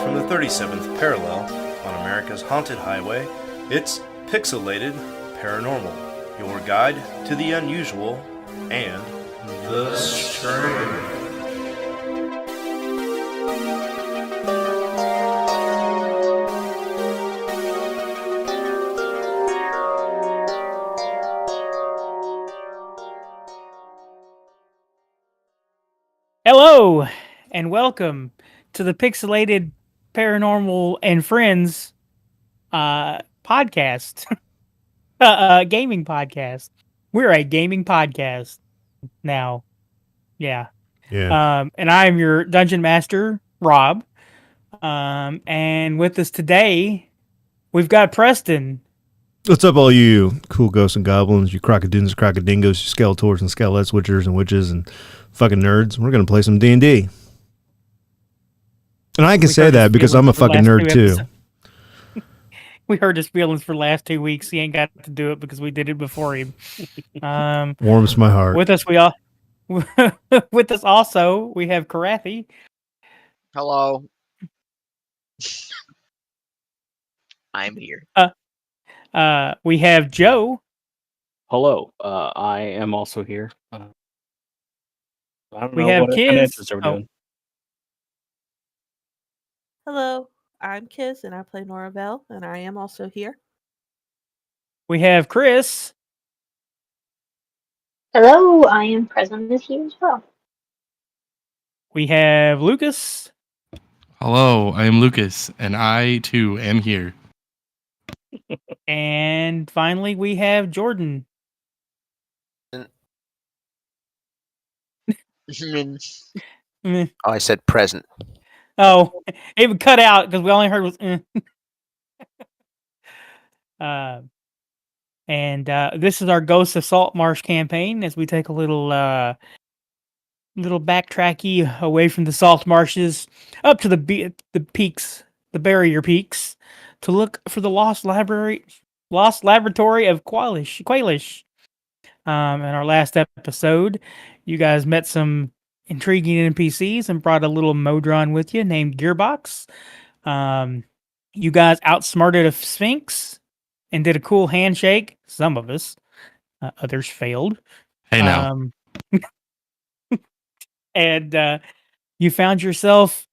from the 37th parallel on America's haunted highway, it's Pixelated Paranormal, your guide to the unusual and the strange. Hello, and welcome to the Pixelated Paranormal and Friends podcast, gaming podcast. We're a gaming podcast now. Yeah. And I'm your dungeon master, Rob. And with us today, we've got Preston. What's up, all you cool ghosts and goblins, you crocodines, crocodingos, you skeletors and skeletons, witchers and witches, and fucking nerds? We're going to play some D&D. And I can say that because I'm a fucking nerd, too. We heard his feelings for the last 2 weeks. He ain't got to do it because we did it before him. Warms my heart. With us, also, we have Krathi. Hello. I'm here. We have Joe. Hello. I am also here. I don't We know have what Kiz. finances are doing. Hello, I'm Kiz, and I play Nora Vale, and I am also here. We have Chris. Hello, I am present this year as well. We have Lucas. Hello, I am Lucas, and I too am here. And finally, we have Jordan. Oh, I said present. Oh, it would cut out because we only heard was. This is our Ghost of Saltmarsh campaign as we take a little backtracky away from the salt marshes up to the peaks, the barrier peaks, to look for the lost laboratory of Qualish. In our last episode, you guys met some intriguing NPCs and brought a little Modron with you named Gearbox. You guys outsmarted a Sphinx and did a cool handshake. Some of us, others failed. Hey now. And you found yourself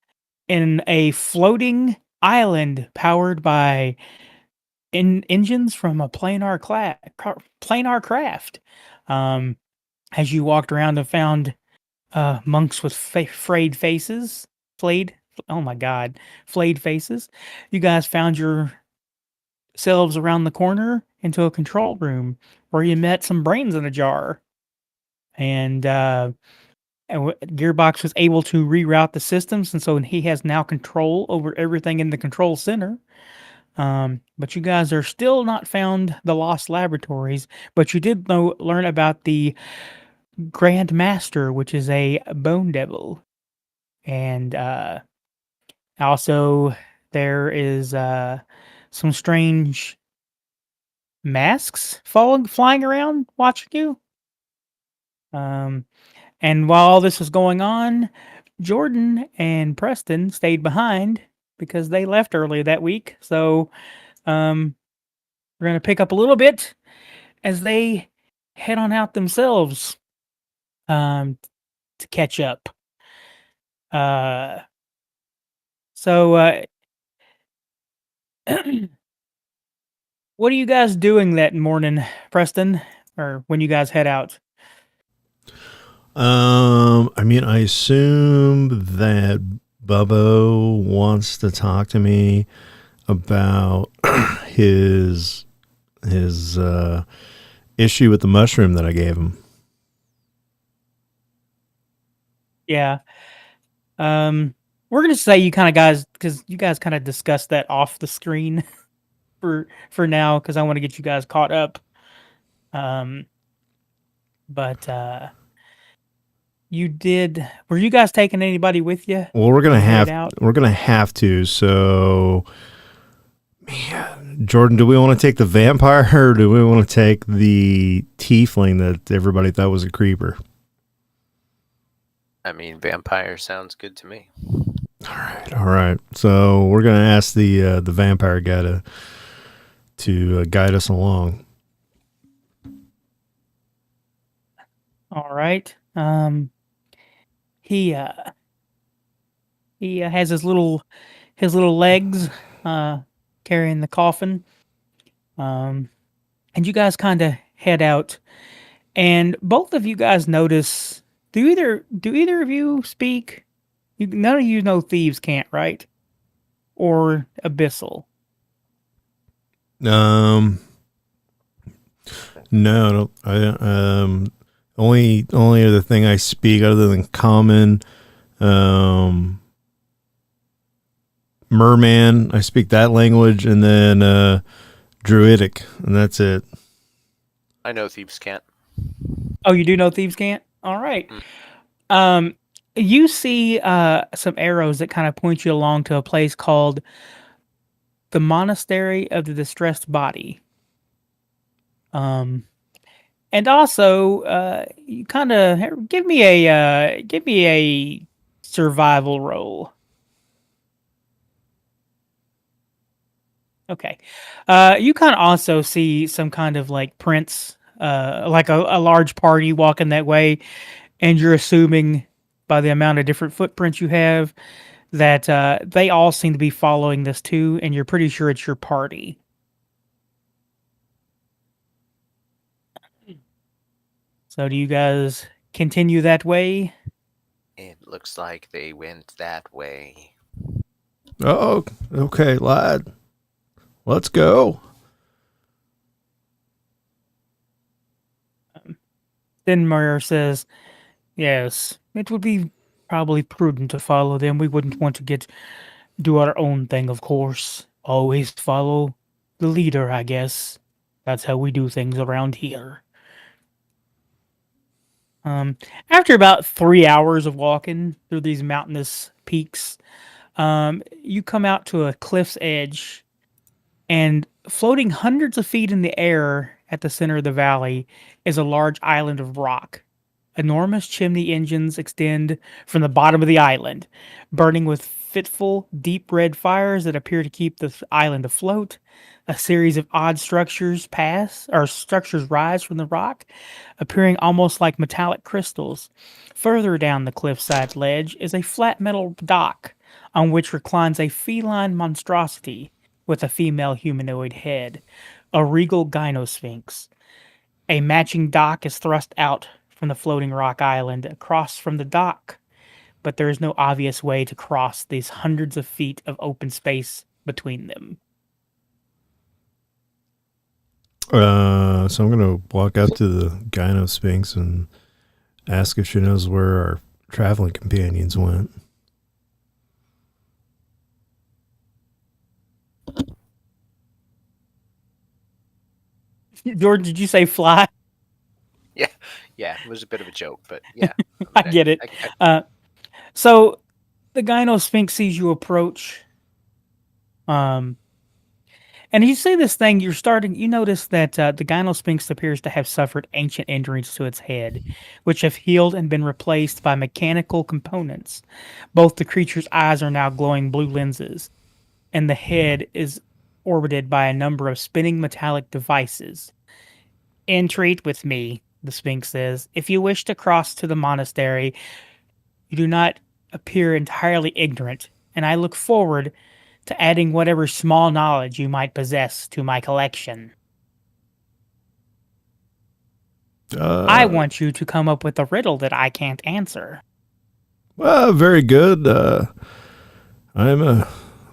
in a floating island powered by engines from a planar craft. As you walked around and found monks with flayed faces. Flayed faces. You guys found yourselves around the corner into a control room where you met some brains in a jar. And Gearbox was able to reroute the systems, and so he has now control over everything in the control center. But you guys are still not found the lost laboratories, but you did learn about the Grand Master, which is a bone devil. And also there is some strange masks flying around watching you. And while all this was going on, Jordan and Preston stayed behind because they left earlier that week. So we're going to pick up a little bit as they head on out themselves to catch up. What are you guys doing that morning, Preston, or when you guys head out? I assume that Bubbo wants to talk to me about his issue with the mushroom that I gave him. Yeah. We're going to say you kind of guys, because you guys kind of discussed that off the screen for now, because I want to get you guys caught up. But were you guys taking anybody with you? Well, we're going to have to. So, man, Jordan, do we want to take the vampire or do we want to take the tiefling that everybody thought was a creeper? I mean, vampire sounds good to me. All right. So we're gonna ask the vampire guy to guide us along. All right. He has his little legs carrying the coffin. And you guys kind of head out, and both of you guys notice. Do either of you speak? None of you know thieves can't, right? Or abyssal. No, only other thing I speak other than common, merman. I speak that language, and then druidic, and that's it. I know thieves can't. Oh, you do know thieves can't? All right. You see some arrows that kind of point you along to a place called the Monastery of the Distressed Body. And also, you kind of give me a survival roll. Okay. You kind of also see some kind of like prints, like a large party walking that way, and you're assuming by the amount of different footprints you have that they all seem to be following this too, and you're pretty sure it's your party. So do you guys continue that way? It looks like they went that way. Oh, okay, lad. Let's go. Then Moyer says, yes, it would be probably prudent to follow them. We wouldn't want to do our own thing, of course. Always follow the leader, I guess. That's how we do things around here. After about 3 hours of walking through these mountainous peaks, you come out to a cliff's edge, and floating hundreds of feet in the air at the center of the valley is a large island of rock. Enormous chimney engines extend from the bottom of the island, burning with fitful, deep red fires that appear to keep the island afloat. A series of odd structures rise from the rock, appearing almost like metallic crystals. Further down the cliffside ledge is a flat metal dock on which reclines a feline monstrosity with a female humanoid head, a regal gynosphinx. A matching dock is thrust out from the floating rock island across from the dock, but there is no obvious way to cross these hundreds of feet of open space between them. So I'm gonna walk up to the gynosphinx and ask if she knows where our traveling companions went. Jordan, did you say fly? Yeah, it was a bit of a joke, but yeah. I get it. So the gynosphinx sees you approach. And you see this thing, you notice that the gynosphinx appears to have suffered ancient injuries to its head, which have healed and been replaced by mechanical components. Both the creature's eyes are now glowing blue lenses, and the head is orbited by a number of spinning metallic devices. Entreat with me, the Sphinx says. If you wish to cross to the monastery, you do not appear entirely ignorant, and I look forward to adding whatever small knowledge you might possess to my collection. I want you to come up with a riddle that I can't answer. Well, very good. I'm a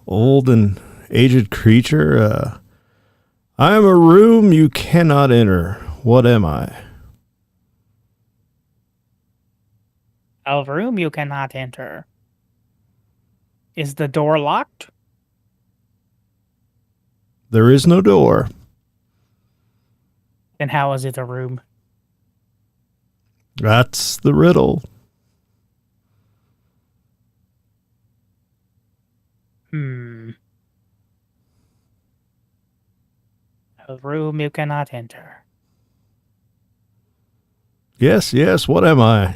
old and aged creature. I am a room you cannot enter. What am I? A room you cannot enter. Is the door locked? There is no door. Then how is it a room? That's the riddle. A room you cannot enter. Yes, what am I?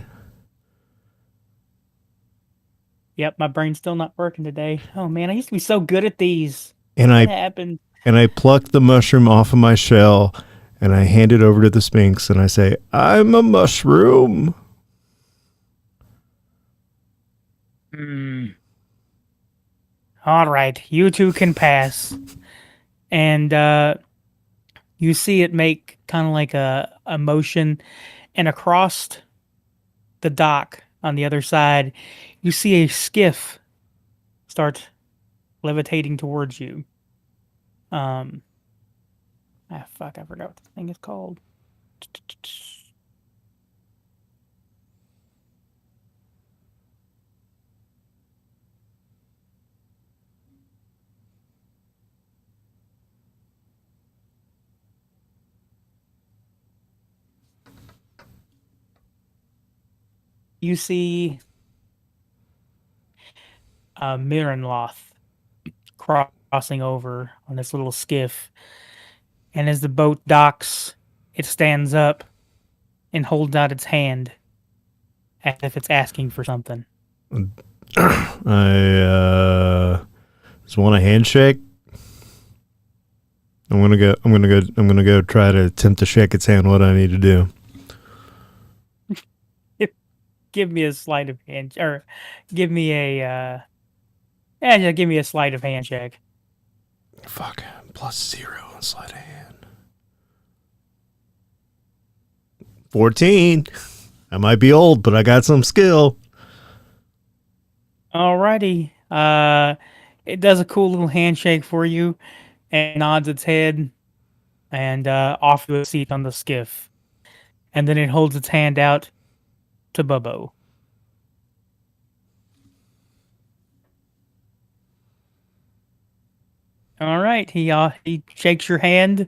Yep, my brain's still not working today. Oh man, I used to be so good at these. And What I happened? pluck the mushroom off of my shell, and I hand it over to the Sphinx, and I say, "I'm a mushroom." All right, you two can pass. And you see it make kind of like a motion, and across the dock on the other side, you see a skiff start levitating towards you. Fuck, I forgot what the thing is called. You see a Miranloth crossing over on this little skiff, and as the boat docks, it stands up and holds out its hand as if it's asking for something. I just want a handshake. I'm gonna go try to attempt to shake its hand. What I need to do? Give me a sleight of hand, or give me a give me a sleight of hand check. Fuck, +0 on sleight of hand. 14. I might be old, but I got some skill. Alrighty. It does a cool little handshake for you and nods its head and off to a seat on the skiff. And then it holds its hand out to Bubbo. All right. He shakes your hand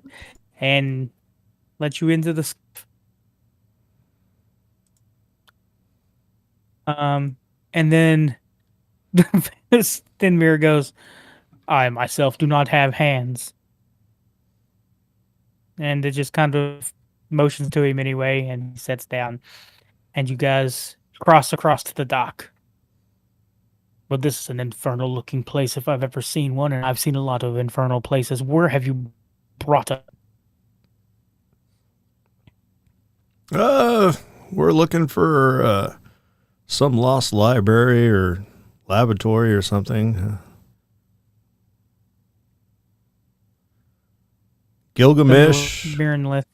and lets you into the skiff. And then this thin mirror goes, "I myself do not have hands." And it just kind of motions to him anyway, and he sits down. And you guys cross across to the dock. Well, this is an infernal looking place if I've ever seen one, and I've seen a lot of infernal places. Where have you brought us? We're looking for some lost library or laboratory or something. Gilgamesh, Baronlith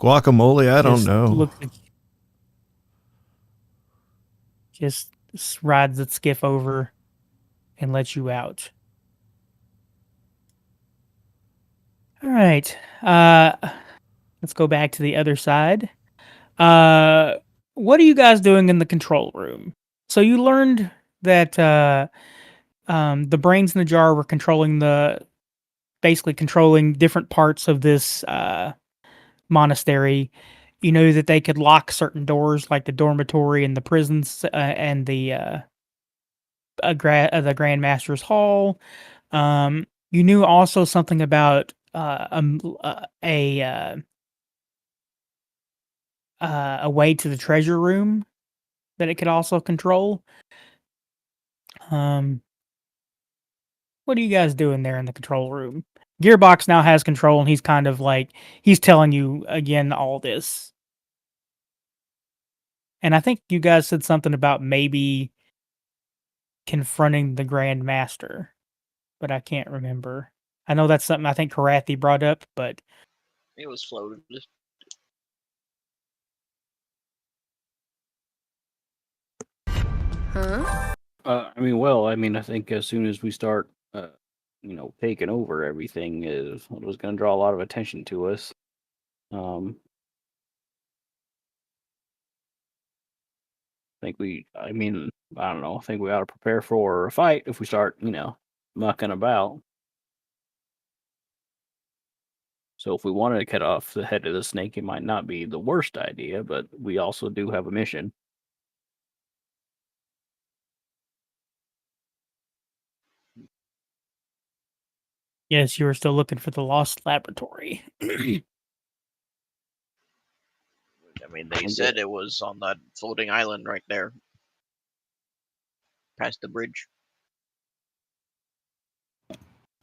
guacamole. I don't know. Just rides the skiff over and lets you out. All right. Let's go back to the other side. What are you guys doing in the control room? So you learned that the brains in the jar were basically controlling different parts of this monastery. You know that they could lock certain doors, like the dormitory and the prisons and the Grand Master's Hall. You knew also something about a way to the treasure room that it could also control. What are you guys doing there in the control room? Gearbox now has control, and he's kind of like, he's telling you again all this. And I think you guys said something about maybe confronting the Grand Master, but I can't remember. I know that's something I think Krathi brought up, but it was floated. Huh? I think as soon as we start, taking over everything, it was going to draw a lot of attention to us. I don't know. I think we ought to prepare for a fight if we start, mucking about. So if we wanted to cut off the head of the snake, it might not be the worst idea, but we also do have a mission. yes, you were still looking for the lost laboratory. I mean, they said it was on that floating island right there. past the bridge.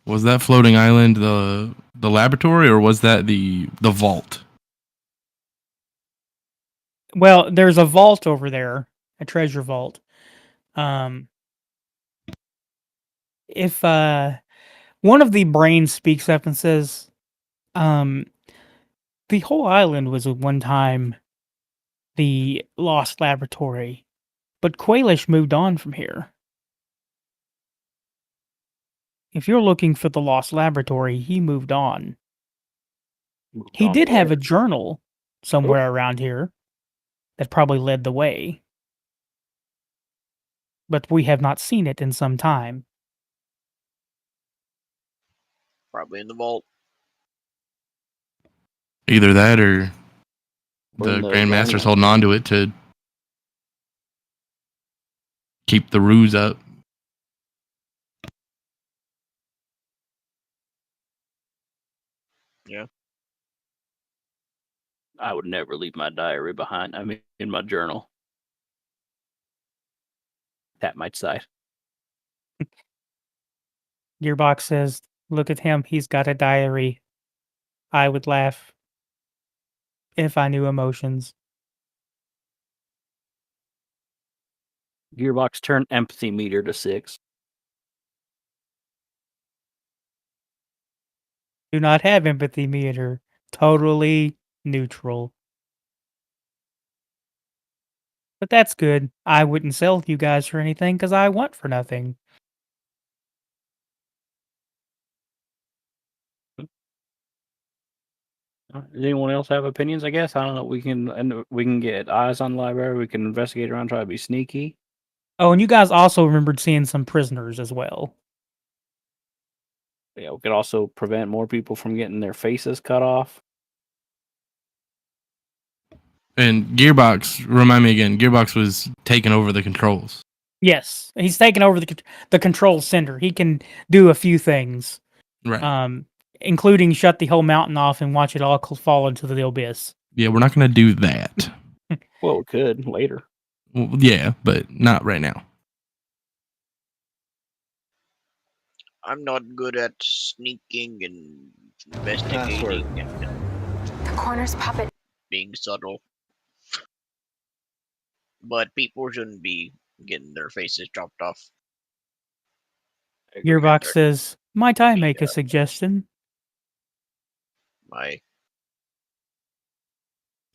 Was that floating island the laboratory, or was that the vault? Well, there's a vault over there, a treasure vault. If one of the brains speaks up and says, the whole island was at one time the lost laboratory, but Quailish moved on from here. If you're looking for the lost laboratory, he moved on. He did have a journal somewhere around here that probably led the way, but we have not seen it in some time. Probably in the vault. Either that, or Or the in the Grandmaster's Guardian. holding on to it to keep the ruse up. Yeah. I would never leave my diary behind. I mean, in my journal. That might side. Gearbox says, look at him, he's got a diary. I would laugh if I knew emotions. Gearbox turn empathy meter to 6. Do not have empathy meter. Totally neutral. But that's good. I wouldn't sell you guys for anything because I want for nothing. Does anyone else have opinions? I guess I don't know. We can get eyes on the library. We can investigate around, try to be sneaky. Oh, and you guys also remembered seeing some prisoners as well. Yeah, we could also prevent more people from getting their faces cut off. And Gearbox, remind me again, Gearbox was taking over the controls. Yes, he's taken over the control center. He can do a few things, Right. Including shut the whole mountain off and watch it all fall into the abyss. Yeah, we're not going to do that. Well, we could later. Well, yeah, but not right now. I'm not good at sneaking and investigating and The corner's puppet. being subtle. But people shouldn't be getting their faces chopped off. Gearbox says, might I make a suggestion? My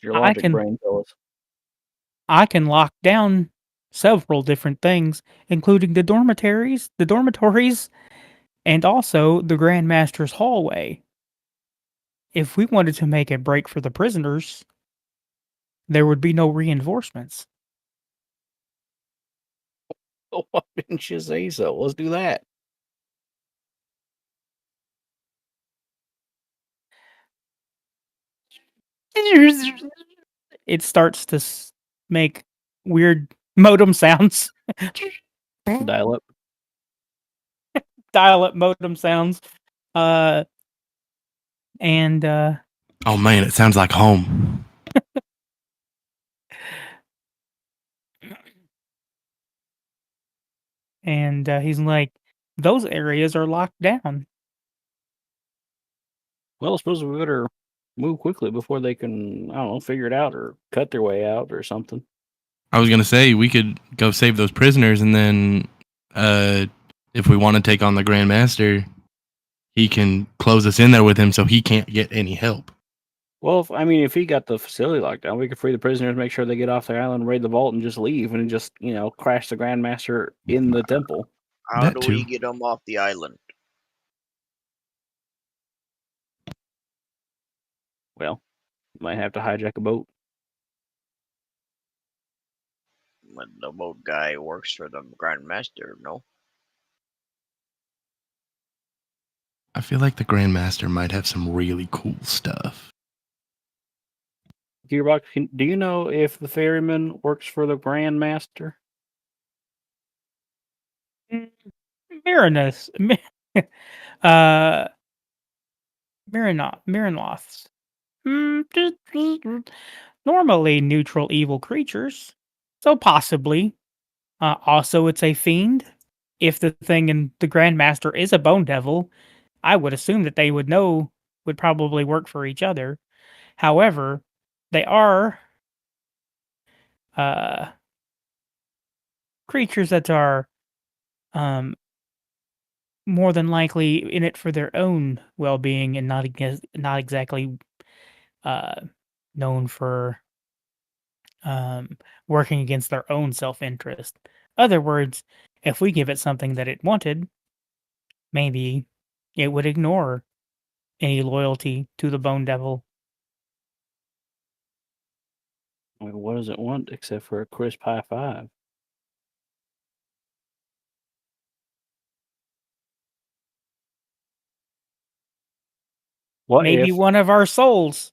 Your logic brain tells. I can lock down several different things, including the dormitories, and also the Grandmaster's hallway. If we wanted to make a break for the prisoners, there would be no reinforcements. Oh, why didn't you say so? Let's do that. It starts to make weird modem sounds. Dial up. Dial up modem sounds. And Oh man, it sounds like home. and he's like, those areas are locked down. Well, I suppose we better move quickly before they can, I don't know, figure it out or cut their way out or something. I was going to say we could go save those prisoners, and then if we want to take on the Grandmaster, he can close us in there with him so he can't get any help. Well, if he got the facility locked down, we could free the prisoners, make sure they get off their island, raid the vault, and just leave, and just, crash the Grandmaster in the temple. How do we get them off the island? Well, might have to hijack a boat. But the boat guy works for the Grandmaster, no? I feel like the Grandmaster might have some really cool stuff. Gearbox, do you know if the ferryman works for the Grandmaster? Marinoths. Normally neutral evil creatures. So possibly. Also, it's a fiend. If the thing in the Grandmaster is a bone devil, I would assume that they would probably work for each other. However, they are creatures that are more than likely in it for their own well-being and not exactly known for working against their own self-interest. Other words, if we give it something that it wanted, maybe it would ignore any loyalty to the Bone Devil. I mean, what does it want except for a crisp high five? What Maybe if? one of our souls.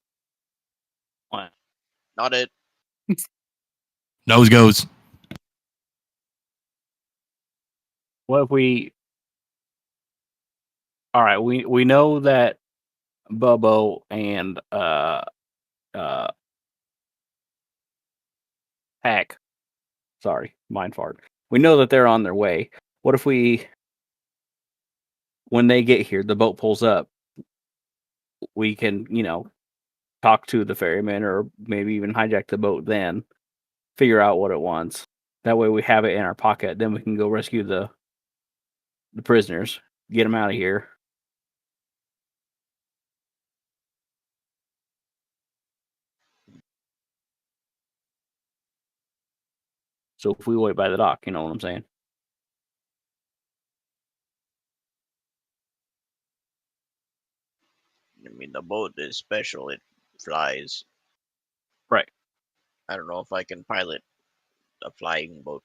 Not it. Nose goes. What if we? All right, we know that Bubbo and Hack. Sorry, mind fart. We know that they're on their way. What if when they get here, the boat pulls up, we can, talk to the ferryman or maybe even hijack the boat then, figure out what it wants. That way we have it in our pocket. Then we can go rescue the prisoners, get them out of here. So if we wait by the dock, you know what I'm saying? I mean, the boat is special. It flies. Right. I don't know if I can pilot a flying boat.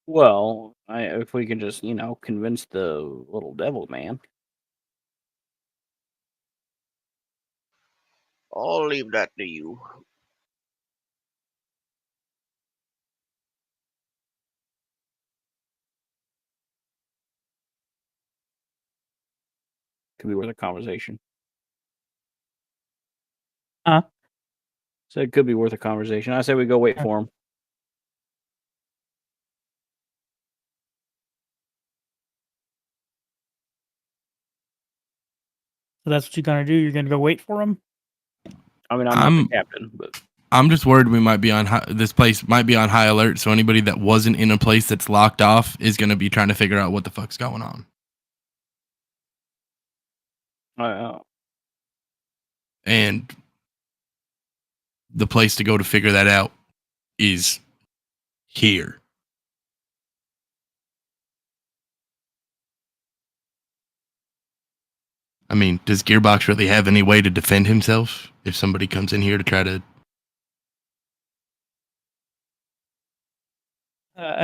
Well, if we can just, convince the little devil man. I'll leave that to you. Could be worth a conversation. Huh? So it could be worth a conversation. I say we go wait Yeah. for him. So that's what you're gonna do. You're gonna go wait for him. I mean, I'm not the captain, but I'm just worried we might be on this place might be on high alert. So anybody that wasn't in a place that's locked off is going to be trying to figure out what the fuck's going on. And the place to go to figure that out is here. I mean, does Gearbox really have any way to defend himself if somebody comes in here to try to?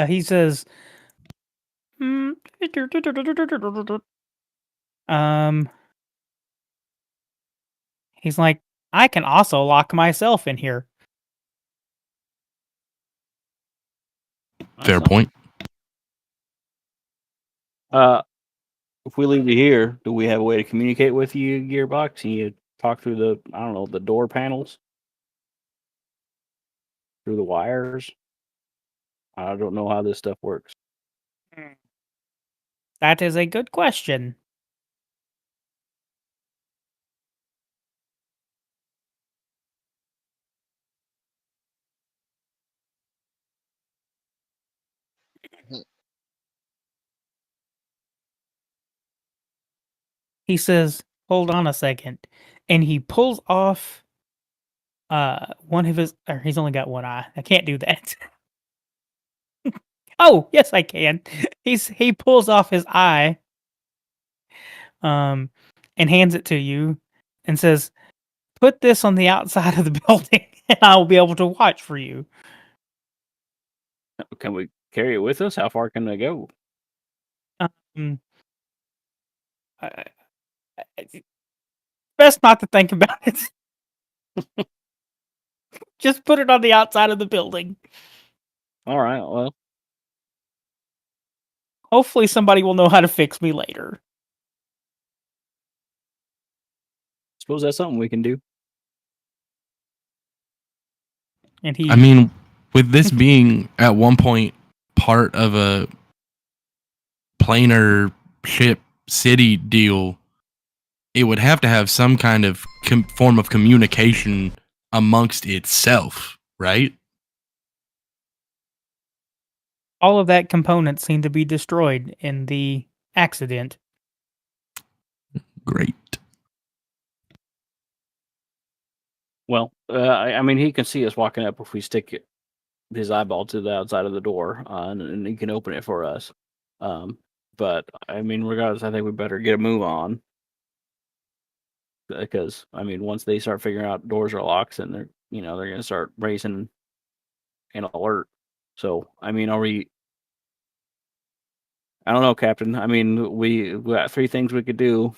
He says, he's like, I can also lock myself in here. Fair point. If we leave you here, do we have a way to communicate with you, Gearbox? Can you talk through the door panels? Through the wires? I don't know how this stuff works. That is a good question. He says, hold on a second. And he pulls off one of his, or he's only got one eye. I can't do that. Oh, yes, I can. He pulls off his eye, and hands it to you, and says, "Put this on the outside of the building, and I will be able to watch for you." Can we carry it with us? How far can they go? Best not to think about it. Just put it on the outside of the building. All right. Well, hopefully somebody will know how to fix me later. Suppose that's something we can do. And he, I mean, With this being at one point part of a planar ship city deal, it would have to have some kind of form of communication amongst itself, right? All of that components seem to be destroyed in the accident. Great. Well, I mean, he can see us walking up if we stick his eyeball to the outside of the door, and he can open it for us. But I mean, regardless, I think we better get a move on, because I mean, once they start figuring out doors are locked, and they're going to start racing and alert. So I mean, are we? I don't know, Captain. I mean, we got 3 things we could do.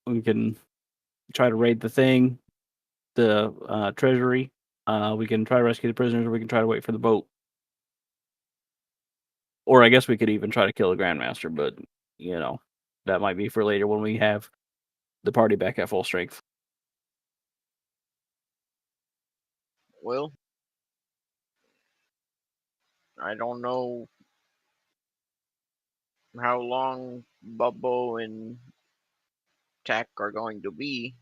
We can try to raid the thing, the treasury. We can try to rescue the prisoners, or we can try to wait for the boat. Or I guess we could even try to kill the Grandmaster, but that might be for later when we have the party back at full strength. Well, I don't know how long Bubbo and Tack are going to be,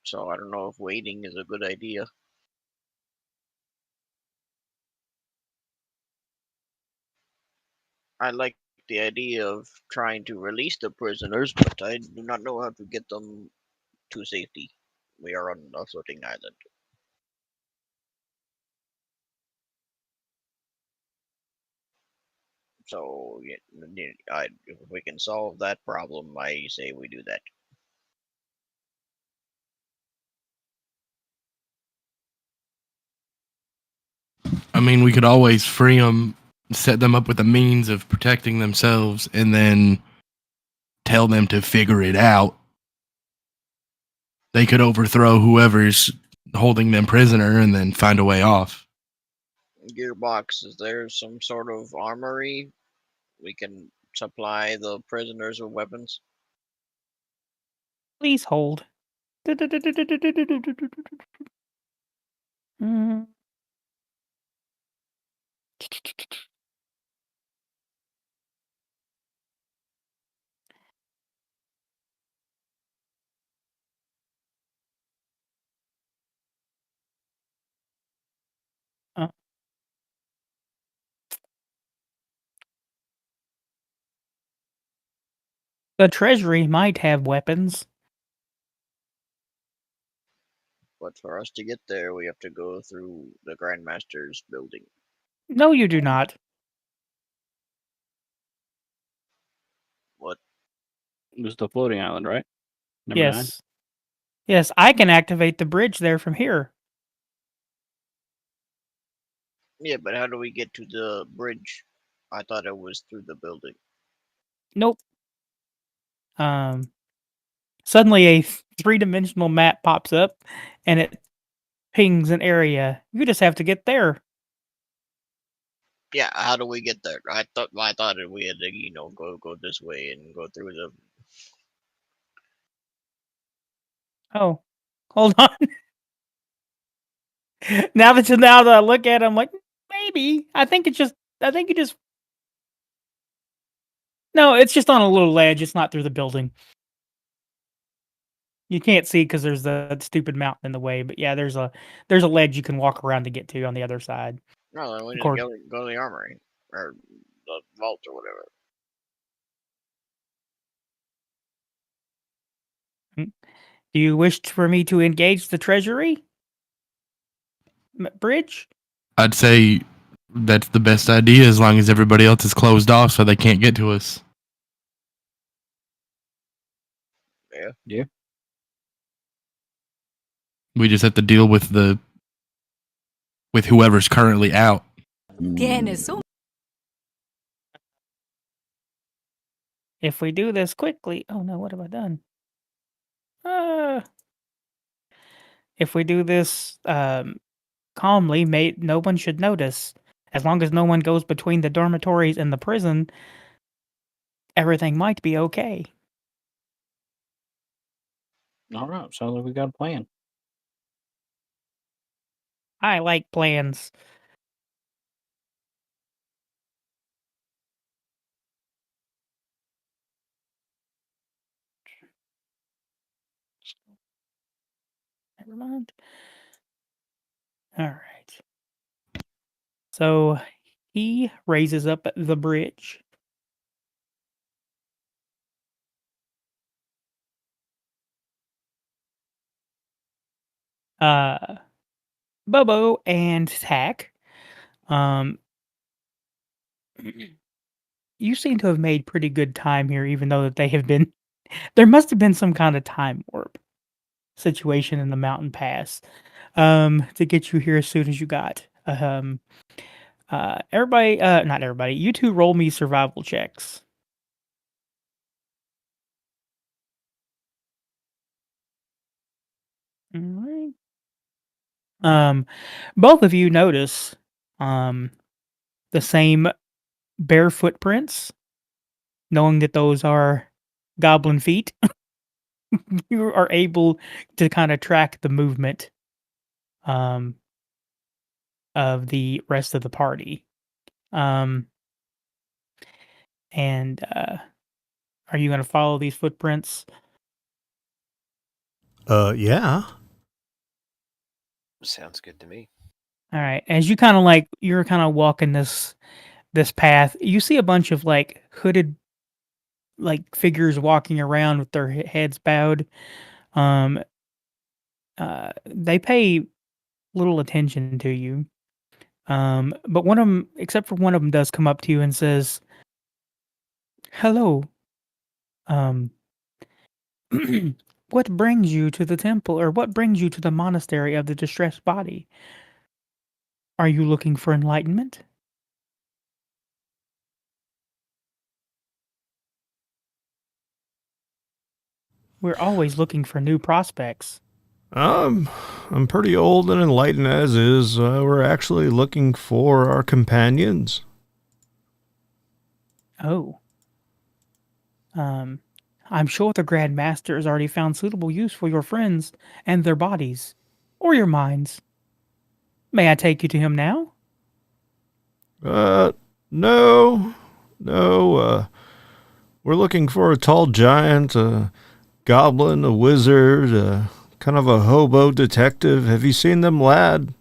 so I don't know if waiting is a good idea. I like the idea of trying to release the prisoners, but I do not know how to get them to safety. We are on a floating island. So, if we can solve that problem, I say we do that. I mean, we could always free them, set them up with a means of protecting themselves, and then tell them to figure it out. They could overthrow whoever's holding them prisoner and then find a way off. Gearbox, is there some sort of armory we can supply the prisoners with weapons? Please hold. Mm. Uh, The treasury might have weapons. But for us to get there, we have to go through the Grandmaster's building. No, you do not. What? It was the floating island, right? Number 9? Yes. Yes, I can activate the bridge there from here. Yeah, but how do we get to the bridge? I thought it was through the building. Nope. Suddenly a 3-dimensional map pops up and it pings an area. You just have to get there. Yeah, how do we get there? I thought that we had to, go this way and go through the. Oh, hold on. now that I look at it, I'm like, maybe. I think you just. No, it's just on a little ledge. It's not through the building. You can't see because there's the stupid mountain in the way. But yeah, there's a ledge you can walk around to get to on the other side. No, then we Of just course. go to the armory or the vault or whatever. Do you wish for me to engage the treasury bridge? I'd say that's the best idea as long as everybody else is closed off so they can't get to us. Yeah. We just have to deal with whoever's currently out. If we do this quickly, oh no, what have I done? If we do this calmly, no one should notice. As long as no one goes between the dormitories and the prison, everything might be okay. All right, sounds like we got a plan. I like plans. Never mind. All right. So he raises up the bridge. Bobo and Tack. Um, you seem to have made pretty good time here, even though that they have been. There must have been some kind of time warp situation in the mountain pass, to get you here as soon as you got. Everybody, not everybody. You two roll me survival checks. All right. Both of you notice, the same bare footprints, knowing that those are goblin feet. You are able to kind of track the movement, um, of the rest of the party. Um, and are you going to follow these footprints? Yeah. Sounds good to me. All right. As you kind of like you're kind of walking this path, you see a bunch of like hooded like figures walking around with their heads bowed. Um, they pay little attention to you. But one of them, except for one of them, does come up to you and says, "Hello. Um, what brings you to the temple, or what brings you to the monastery of the distressed body? Are you looking for enlightenment?" We're always looking for new prospects. I'm pretty old and enlightened as is. We're actually looking for our companions. Oh. Um, I'm sure the Grand Master has already found suitable use for your friends and their bodies, or your minds. May I take you to him now? No. No, we're looking for a tall giant, a goblin, a wizard, kind of a hobo detective. Have you seen them, lad?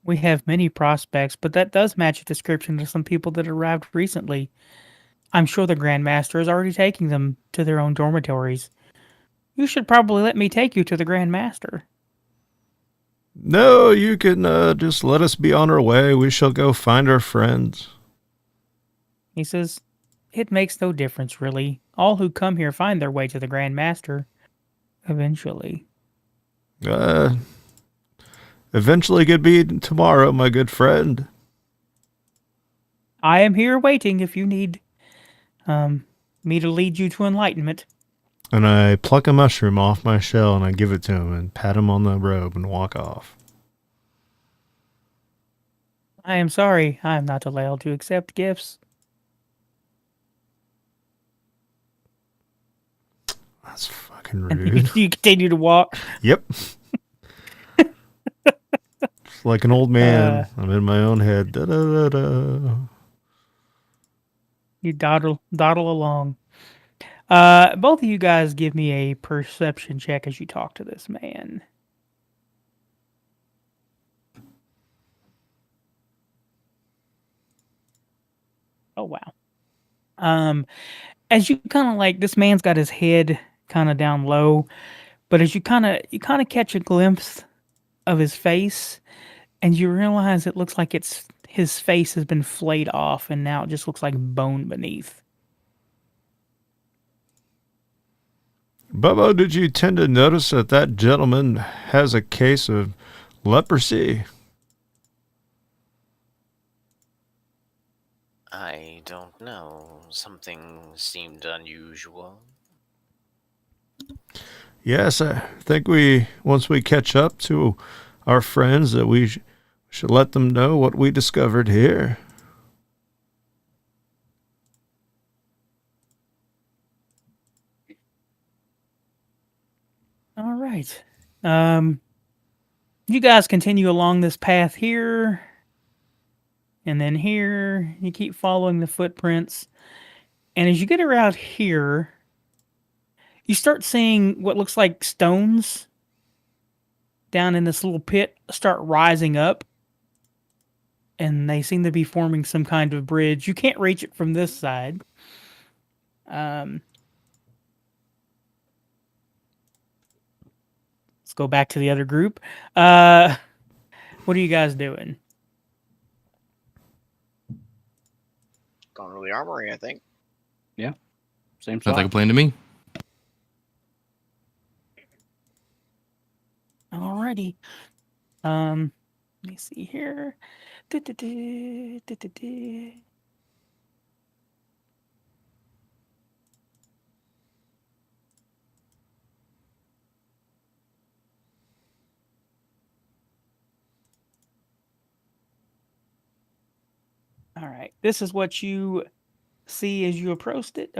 We have many prospects, but that does match a description of some people that arrived recently. I'm sure the Grand Master is already taking them to their own dormitories. You should probably let me take you to the Grand Master. No, you can just let us be on our way. We shall go find our friends. He says, "It makes no difference, really. All who come here find their way to the Grand Master. Eventually." Uh, Eventually could be tomorrow, my good friend. I am here waiting if you need me to lead you to enlightenment. And I pluck a mushroom off my shell and I give it to him and pat him on the robe and walk off. I am sorry, I am not allowed to accept gifts. That's fucking And rude. you continue to walk. Yep. It's like an old man. I'm in my own head. Da, da, da, da. You dawdle along. Both of you guys give me a perception check as you talk to this man. Oh wow. As you kind of like this man's got his head kind of down low, but as you kind of catch a glimpse of his face, and you realize it looks like it's his face has been flayed off, and now it just looks like bone beneath. Bubba, did you tend to notice that that gentleman has a case of leprosy? I don't know. Something seemed unusual. Yes, I think once we catch up to our friends, that we should let them know what we discovered here. All right. You guys continue along this path here, and then here. You keep following the footprints, and as you get around here, you start seeing what looks like stones down in this little pit start rising up, and they seem to be forming some kind of bridge. You can't reach it from this side. Let's go back to the other group. What are you guys doing? Going to the armory, I think. Same Sounds like a spot. plan to me. Alrighty. Let me see here. All right. This is what you see as you approached it.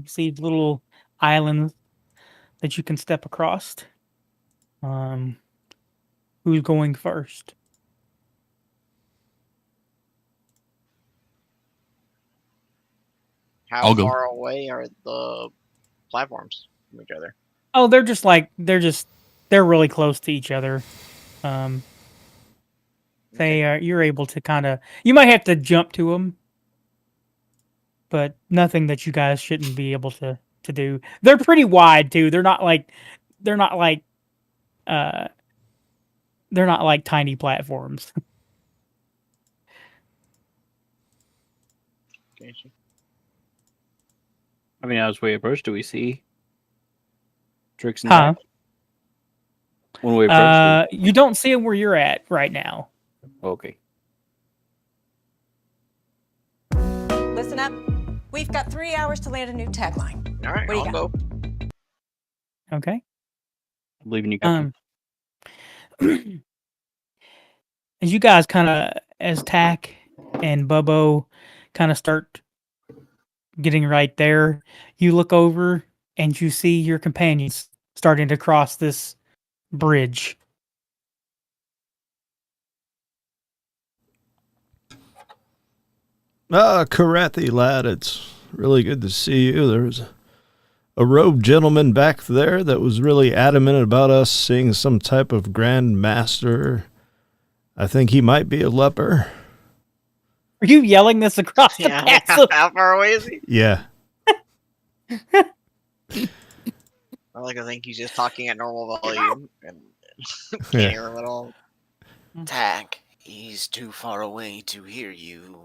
See little islands that you can step across. Who's going first? How I'll go. far away are the platforms from each other? Oh, they're really close to each other. You're able to kind of, you might have to jump to them, but nothing that you guys shouldn't be able to do. They're pretty wide too. They're not like tiny platforms. Gotcha. I mean, as we approach, do we see Tricks and Huh? Tack? When we approach, You don't see them where you're at right now. okay. Listen up. We've got 3 hours to land a new tagline. All right, What do you I'll got? go. Okay. I'm leaving you, Captain. As you guys as Tack and Bubbo kind of start getting right there, you look over and you see your companions starting to cross this bridge. Krathi, lad, it's really good to see you. There was a robed gentleman back there that was really adamant about us seeing some type of Grand Master. I think he might be a leper. Are you yelling this across the castle? How far away is he? Yeah. I like to think he's just talking at normal volume and can't Yeah. hear him at all. Tack, he's too far away to hear you.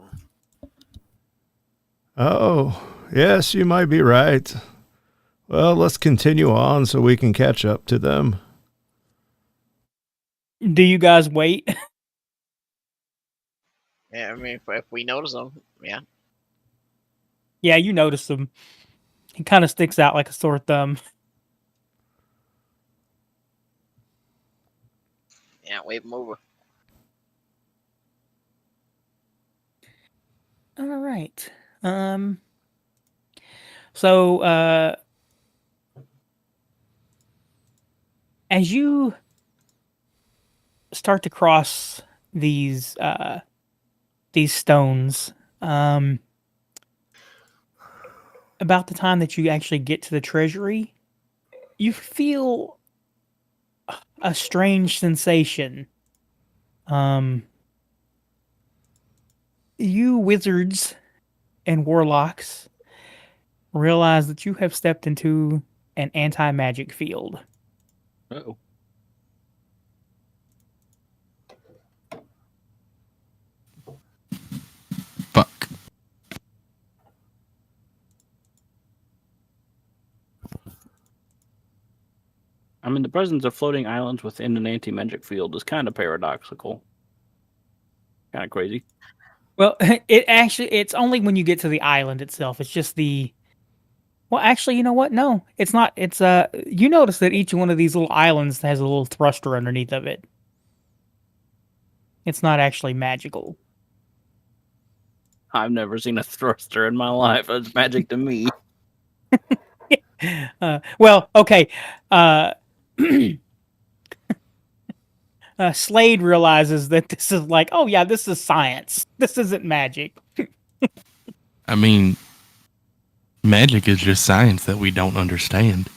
Oh, yes, you might be right. Well, let's continue on so we can catch up to them. Do you guys wait? Yeah, I mean, if we notice him, yeah. Yeah, you notice him. He kind of sticks out like a sore thumb. Yeah, wave him over. All right. So as you start to cross these stones, about the time that you actually get to the treasury, you feel a strange sensation. You wizards and warlocks realize that you have stepped into an anti-magic field. Uh-oh. Fuck. I mean, the presence of floating islands within an anti-magic field is kind of paradoxical. Kind of crazy. Well, it's only when you get to the island itself. It's just well, actually, you know what? No, it's not. It's you notice that each one of these little islands has a little thruster underneath of it. It's not actually magical. I've never seen a thruster in my life. It's magic to me. Well, okay. Slade realizes that this is like, oh yeah, this is science. This isn't magic. I mean, magic is just science that we don't understand.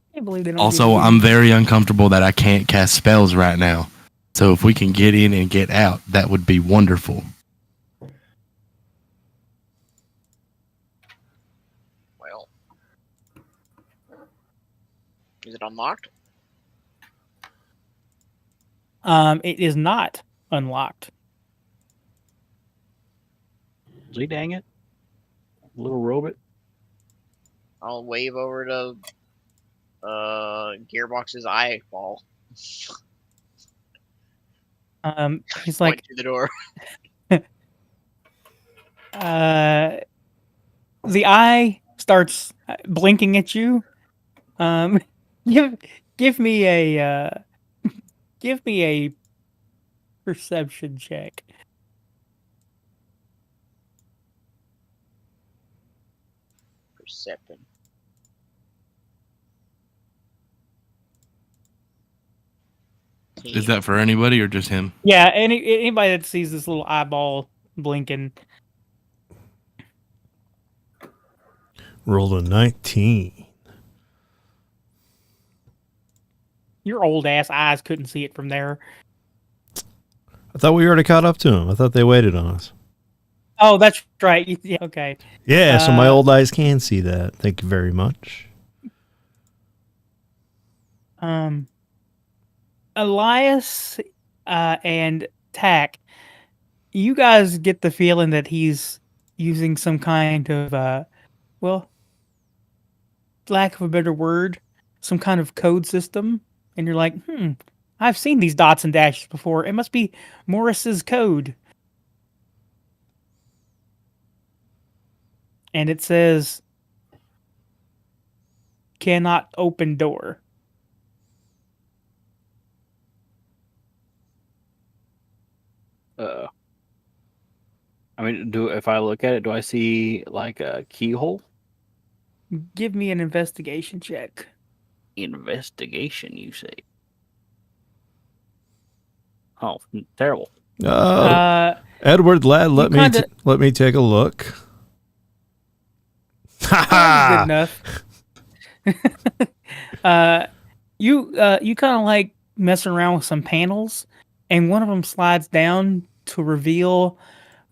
I can't believe they don't. Also, I'm very uncomfortable that I can't cast spells right now. So if we can get in and get out, that would be wonderful. Well, is it unlocked? It is not unlocked. Gee, dang it. Little robot. I'll wave over to Gearbox's eyeball. He's Point like, to the door. the eye starts blinking at you. Give me a perception check. Perception. Is that for anybody or just him? Yeah, anybody that sees this little eyeball blinking. Rolled a 19. Your old ass eyes couldn't see it from there. I thought we already caught up to him. I thought they waited on us. Oh, that's right. Yeah, okay. Yeah, so my old eyes can see that. Thank you very much. Elias and Tack, you guys get the feeling that he's using some kind of, well, lack of a better word, some kind of code system. And you're like, I've seen these dots and dashes before. It must be Morris's code. And it says, cannot open door. I mean, if I look at it, do I see like a keyhole? Give me an investigation check. Investigation, you say? Oh, terrible. Edward, lad, let me take a look. Good enough. You kind of like messing around with some panels, and one of them slides down to reveal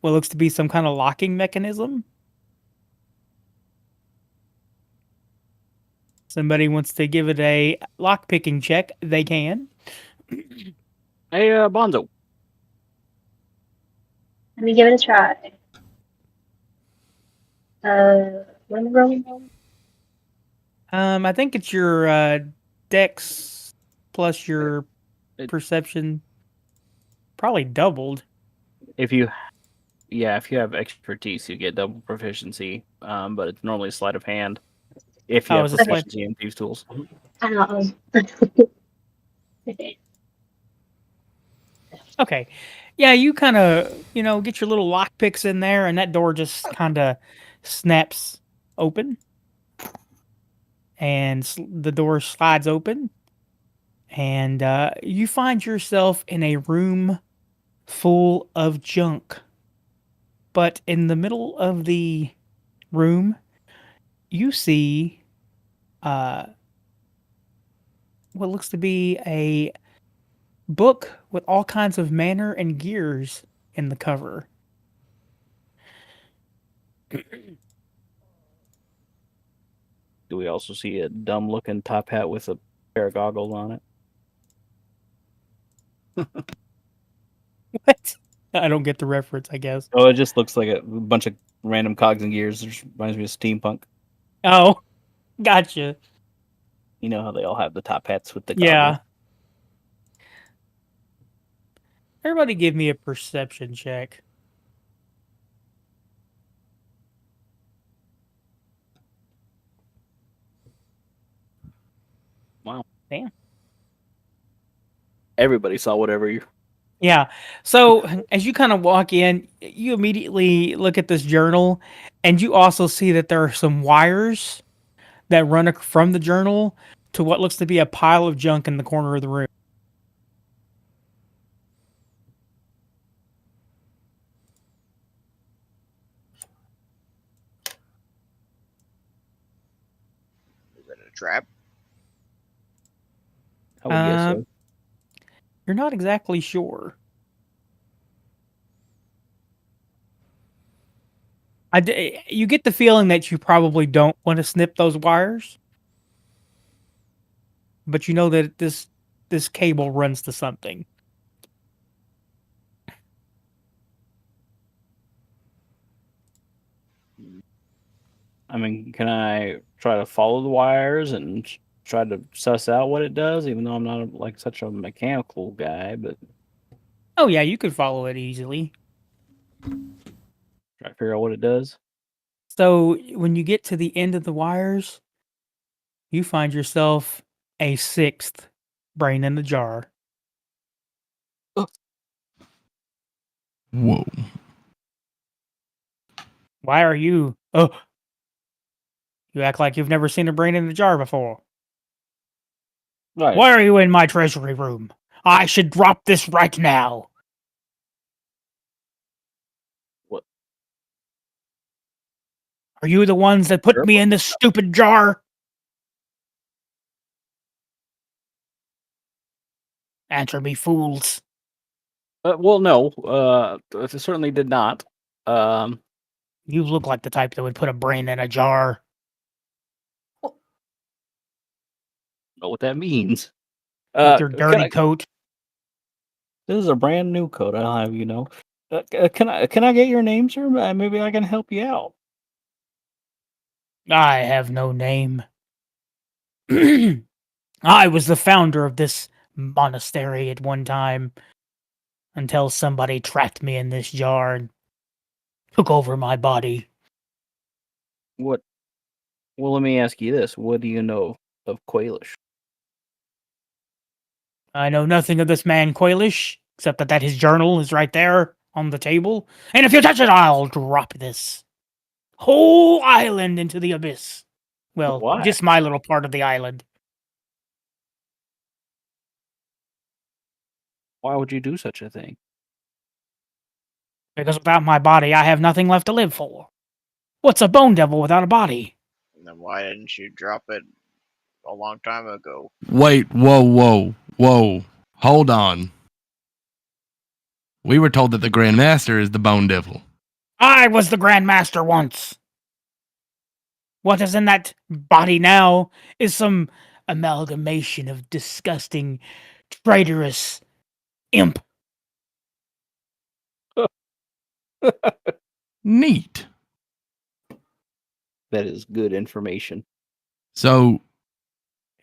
what looks to be some kind of locking mechanism. Somebody wants to give it a lock picking check, they can. Hey, Bonzo. Let me give it a try. What am I rolling? I think it's your dex plus your perception, probably doubled. If you have expertise, you get double proficiency. But it's normally a sleight of hand. If you have proficiency in thieves' tools. I know. Okay. Yeah, you kind of, get your little lock picks in there, and that door just kind of snaps open. And the door slides open. And you find yourself in a room full of junk. But in the middle of the room, you see what looks to be a book with all kinds of manner and gears in the cover. Do we also see a dumb-looking top hat with a pair of goggles on it? What? I don't get the reference, I guess. Oh, it just looks like a bunch of random cogs and gears. It reminds me of steampunk. Oh, gotcha. You know how they all have the top hats with the goggles? Yeah. Everybody give me a perception check. Wow. Damn. Everybody saw whatever Yeah. So as you kind of walk in, you immediately look at this journal, and you also see that there are some wires that run from the journal to what looks to be a pile of junk in the corner of the room. Is that a trap? I would guess so. You're not exactly sure. You get the feeling that you probably don't want to snip those wires, but you know that this cable runs to something. I mean, can I try to follow the wires and try to suss out what it does? Even though I'm not like such a mechanical guy, but Oh yeah, you could follow it easily. try to figure out what it does. So when you get to the end of the wires, you find yourself a sixth brain in the jar. Whoa. Why are you? Oh, you act like you've never seen a brain in the jar before. Right. Why are you in my treasury room? I should drop this right now. What? Are you the ones that put Sure. me in this stupid jar? Answer me, fools. Well, no. It certainly did not. You look like the type that would put a brain in a jar. Know what that means. With your can dirty I- coat. This is a brand new coat. I'll have you know. Can I get your name, sir? Maybe I can help you out. I have no name. I was the founder of this monastery at one time, until somebody trapped me in this jar and took over my body. What? Well, let me ask you this: what do you know of Quailish? I know nothing of this man Quailish, except that his journal is right there on the table. And if you touch it, I'll drop this whole island into the abyss. Well, Why? just my little part of the island. Why would you do such a thing? Because without my body, I have nothing left to live for. What's a bone devil without a body? Then why didn't you drop it a long time ago? Wait, whoa. Hold on. We were told that the Grand Master is the Bone Devil. I was the Grand Master once. What is in that body now is some amalgamation of disgusting, traitorous imp. Neat. That is good information. So,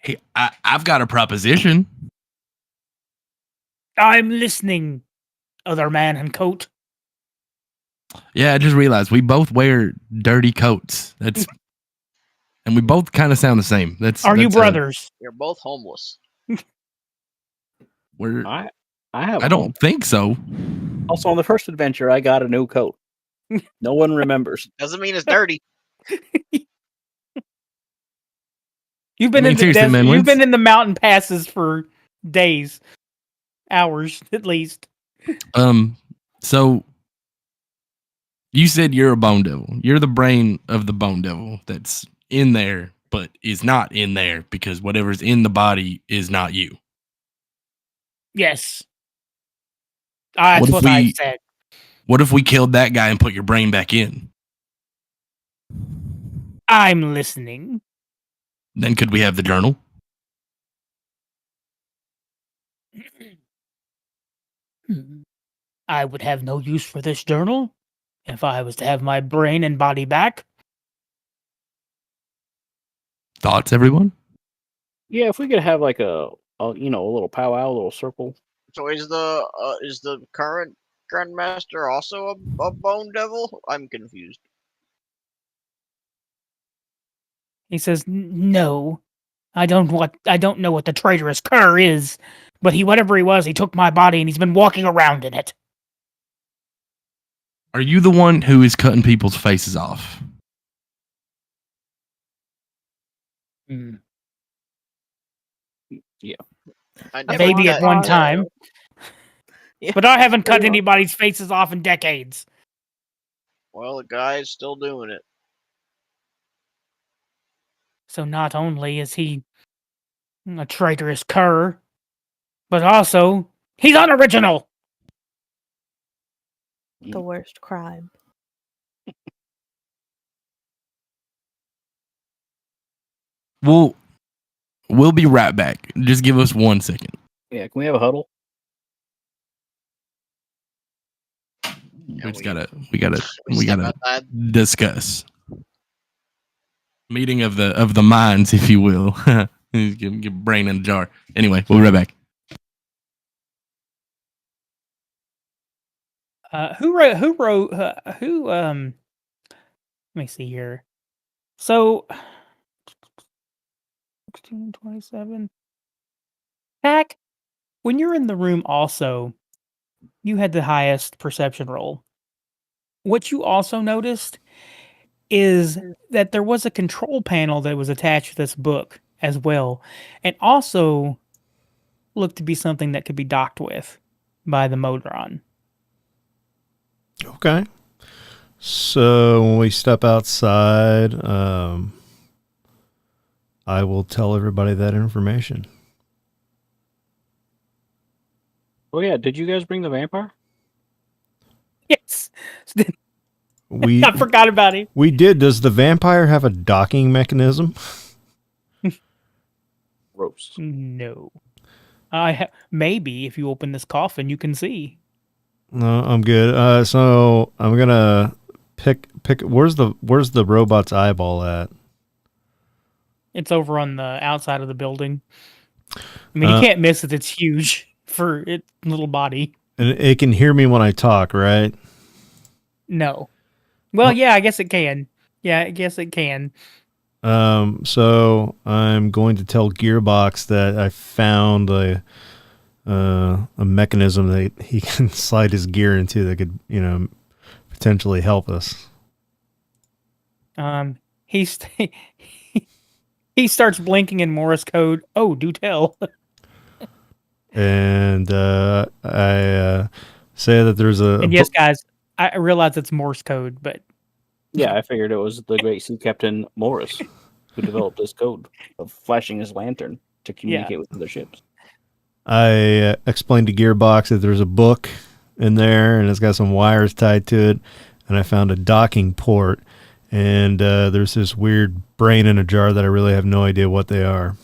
hey, I've got a proposition. I'm listening, other man in coat. Yeah, I just realized we both wear dirty coats. That's and we both kind of sound the same. Are you that's, brothers? You're both homeless. We're I have. I don't think so. Also, on the first adventure, I got a new coat. No one remembers. Doesn't mean it's dirty. You've been I mean, in the seriously, desert. man, You've when's- been in the mountain passes for days, hours at least. So you said you're a Bone Devil. You're the brain of the Bone Devil that's in there, but is not in there because whatever's in the body is not you. Yes, that's What if what I we- said. What if we killed that guy and put your brain back in? I'm listening. Then could we have the journal? I would have no use for this journal if I was to have my brain and body back. Thoughts, everyone? Yeah, if we could have like a little powwow, a little circle. So is the current Grandmaster also a bone devil? I'm confused. He says, "No, I don't know what the traitorous cur is, But whatever he was, he took my body and he's been walking around in it. Are you the one who is cutting people's faces off? Yeah. I never Maybe got at one into- time. Yeah. But I haven't cut Pretty much. anybody's faces off in decades. Well, the guy's still doing it. So not only is he a traitorous cur, but also he's unoriginal. The worst crime. We'll be right back. Just give us 1 second. Yeah, can we have a huddle? Yeah, We gotta step outside. discuss. Meeting of the minds, if you will. Give brain in a jar. Anyway, we'll be right back. Let me see here. So 16, 27. Pack, when you're in the room also, you had the highest perception roll. What you also noticed is that there was a control panel that was attached to this book as well, and also looked to be something that could be docked with by the Modron. Okay. So when we step outside, I will tell everybody that information. Oh yeah, did you guys bring the vampire? Yes. We I forgot about it. we did. Does the vampire have a docking mechanism? Roast. No. Maybe if you open this coffin, you can see. No, I'm good. So I'm gonna pick. Where's the robot's eyeball at? It's over on the outside of the building. I mean, you can't miss it. It's huge for its little body. And it can hear me when I talk, right? No. Well, yeah, I guess it can. Yeah, I guess it can. So I'm going to tell Gearbox that I found a mechanism that he can slide his gear into that could, potentially help us. He starts blinking in Morse code. Oh, do tell. And I say that there's And yes, guys, I realize it's Morse code, but Yeah, I figured it was the great sea captain Morris who developed this code of flashing his lantern to communicate with other ships. I explained to Gearbox that there's a book in there and it's got some wires tied to it, and I found a docking port, and there's this weird brain in a jar that I really have no idea what they are.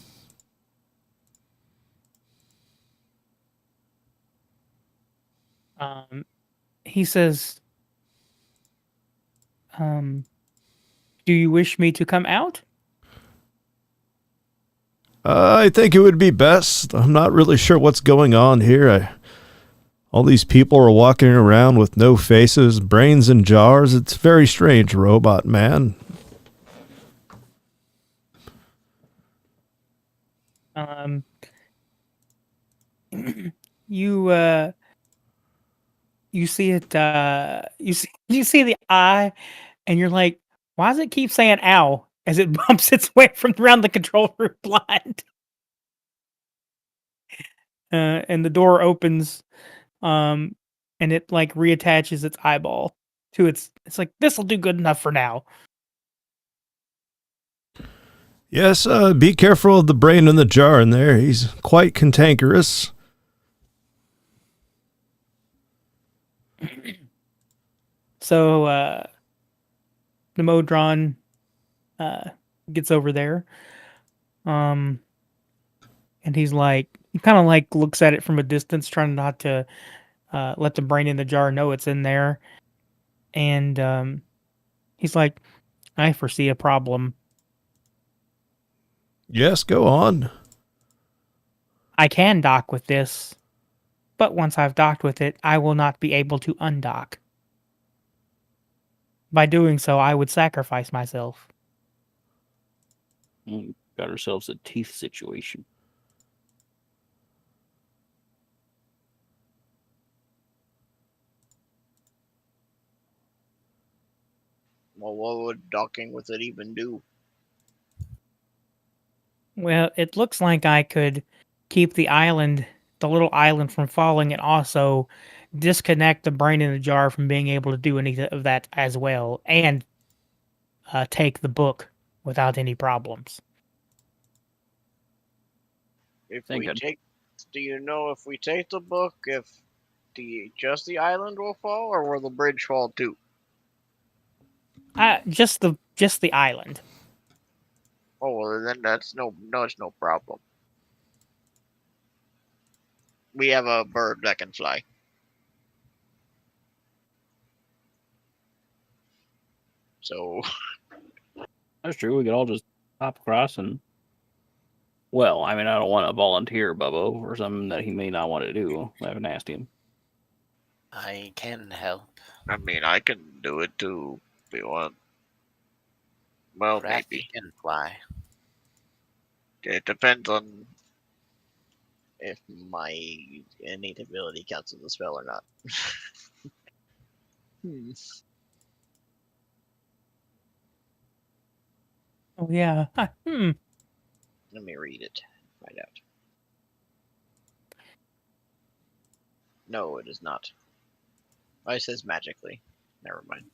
he says, do you wish me to come out? I think it would be best. I'm not really sure what's going on here. All these people are walking around with no faces, brains in jars. It's very strange, robot man. You see it, you see the eye, and you're like, why does it keep saying ow as it bumps its way from around the control room blind? And the door opens, and it like reattaches its eyeball to it's like, this'll do good enough for now. Yes, be careful of the brain in the jar in there. He's quite cantankerous. So the Modron gets over there, and he's like, he kind of like looks at it from a distance, trying not to let the brain in the jar know it's in there, and he's like, I foresee a problem. Yes, go on. I can dock with this, but once I've docked with it, I will not be able to undock. By doing so, I would sacrifice myself. Got ourselves a teeth situation. Well, what would docking with it even do? Well, it looks like I could keep the little island from falling, and also disconnect the brain in the jar from being able to do any of that as well, and take the book without any problems. If we Thinking. take, do you know if we take the book, if just the island will fall, or will the bridge fall too? Just the island. Oh well, then that's it's no problem. We have a bird that can fly. So That's true. We could all just hop across and. Well, I mean, I don't want to volunteer Bubbo for something that he may not want to do. I haven't asked him. I can help. I mean, I can do it too if you want. Well, Krathi maybe. can fly. It depends on if my innate ability counts as a spell or not. Oh yeah. Let me read it. Find out. No, it is not. Oh, it says magically. Never mind.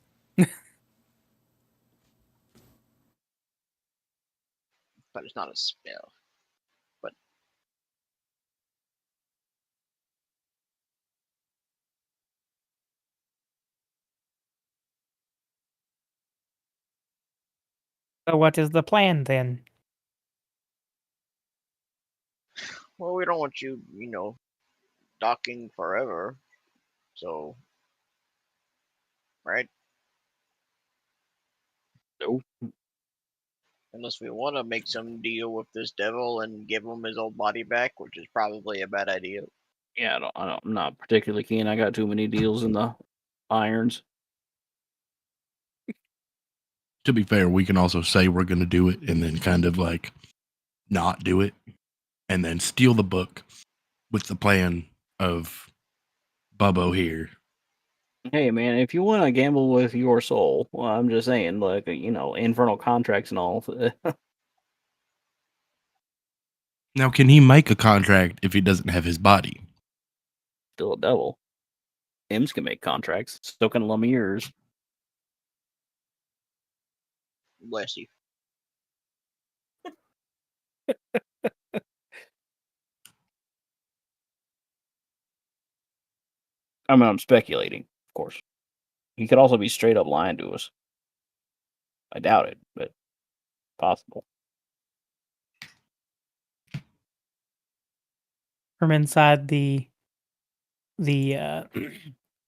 But it's not a spell. But So what is the plan then? well, we don't want you, docking forever. So, right? No. Unless we want to make some deal with this devil and give him his old body back, which is probably a bad idea. Yeah, I'm not particularly keen. I got too many deals in the irons. To be fair, we can also say we're going to do it and then kind of like not do it and then steal the book with the plan of Bubbo here. Hey, man, if you want to gamble with your soul, well, I'm just saying, like, infernal contracts and all. Now, can he make a contract if he doesn't have his body? Still a devil. Imps can make contracts. So can Lemire's. Bless you. I mean, I'm speculating, of course. He could also be straight up lying to us. I doubt it, but possible. From inside the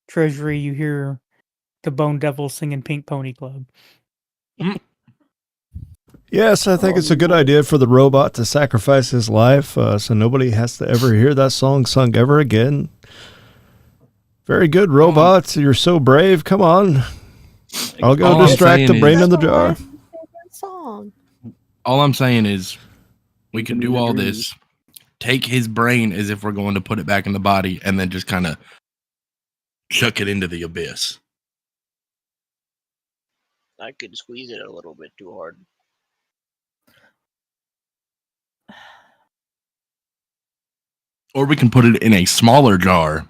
treasury, you hear the Bone Devil singing "Pink Pony Club." Yes, I think it's a good idea for the robot to sacrifice his life so nobody has to ever hear that song sung ever again. Very good, robots. You're so brave. Come on. I'll go All I'm distract the saying brain is- in the jar. Song. All I'm saying is we can can do do the all dream. this, take his brain as if we're going to put it back in the body, and then just kind of chuck it into the abyss. I could squeeze it a little bit too hard. Or we can put it in a smaller jar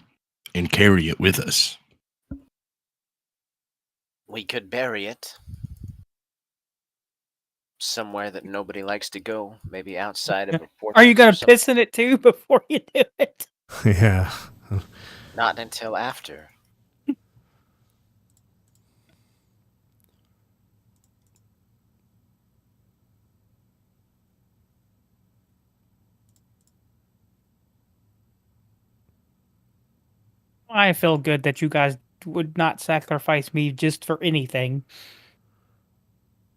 and carry it with us. We could bury it somewhere that nobody likes to go, maybe outside of a fortress. Are you gonna or something. piss in it too before you do it? Yeah. Not until after. I feel good that you guys would not sacrifice me just for anything.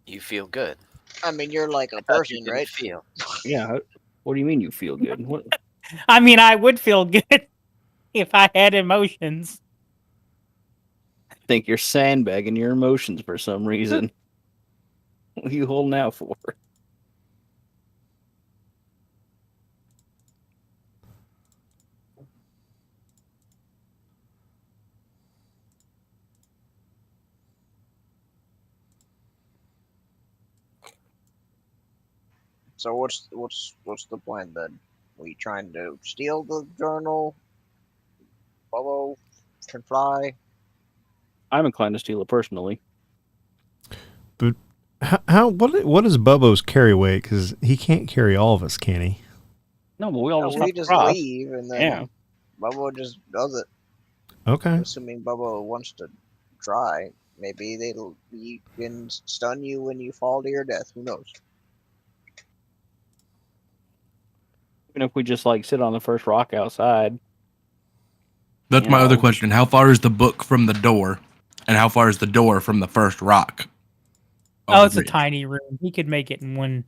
You feel good. I mean, you're like a I thought you person, didn't right? feel. Yeah. What do you mean you feel good? What? I mean, I would feel good if I had emotions. I think you're sandbagging your emotions for some reason. What are you holding out for? So what's the plan then? We trying to steal the journal? Bubbo can fly. I'm inclined to steal it personally. But what is Bubbo's carry weight? Because he can't carry all of us, can he? No, but we all No, just we hop just across. leave and then Yeah. Bubbo just does it. Okay. Assuming Bubbo wants to try. Maybe he can stun you when you fall to your death. Who knows? Even if we just like sit on the first rock outside. That's You my other know. question. How far is the book from the door? And how far is the door from the first rock? of Oh, the it's a bridge? tiny room. He could make it in one.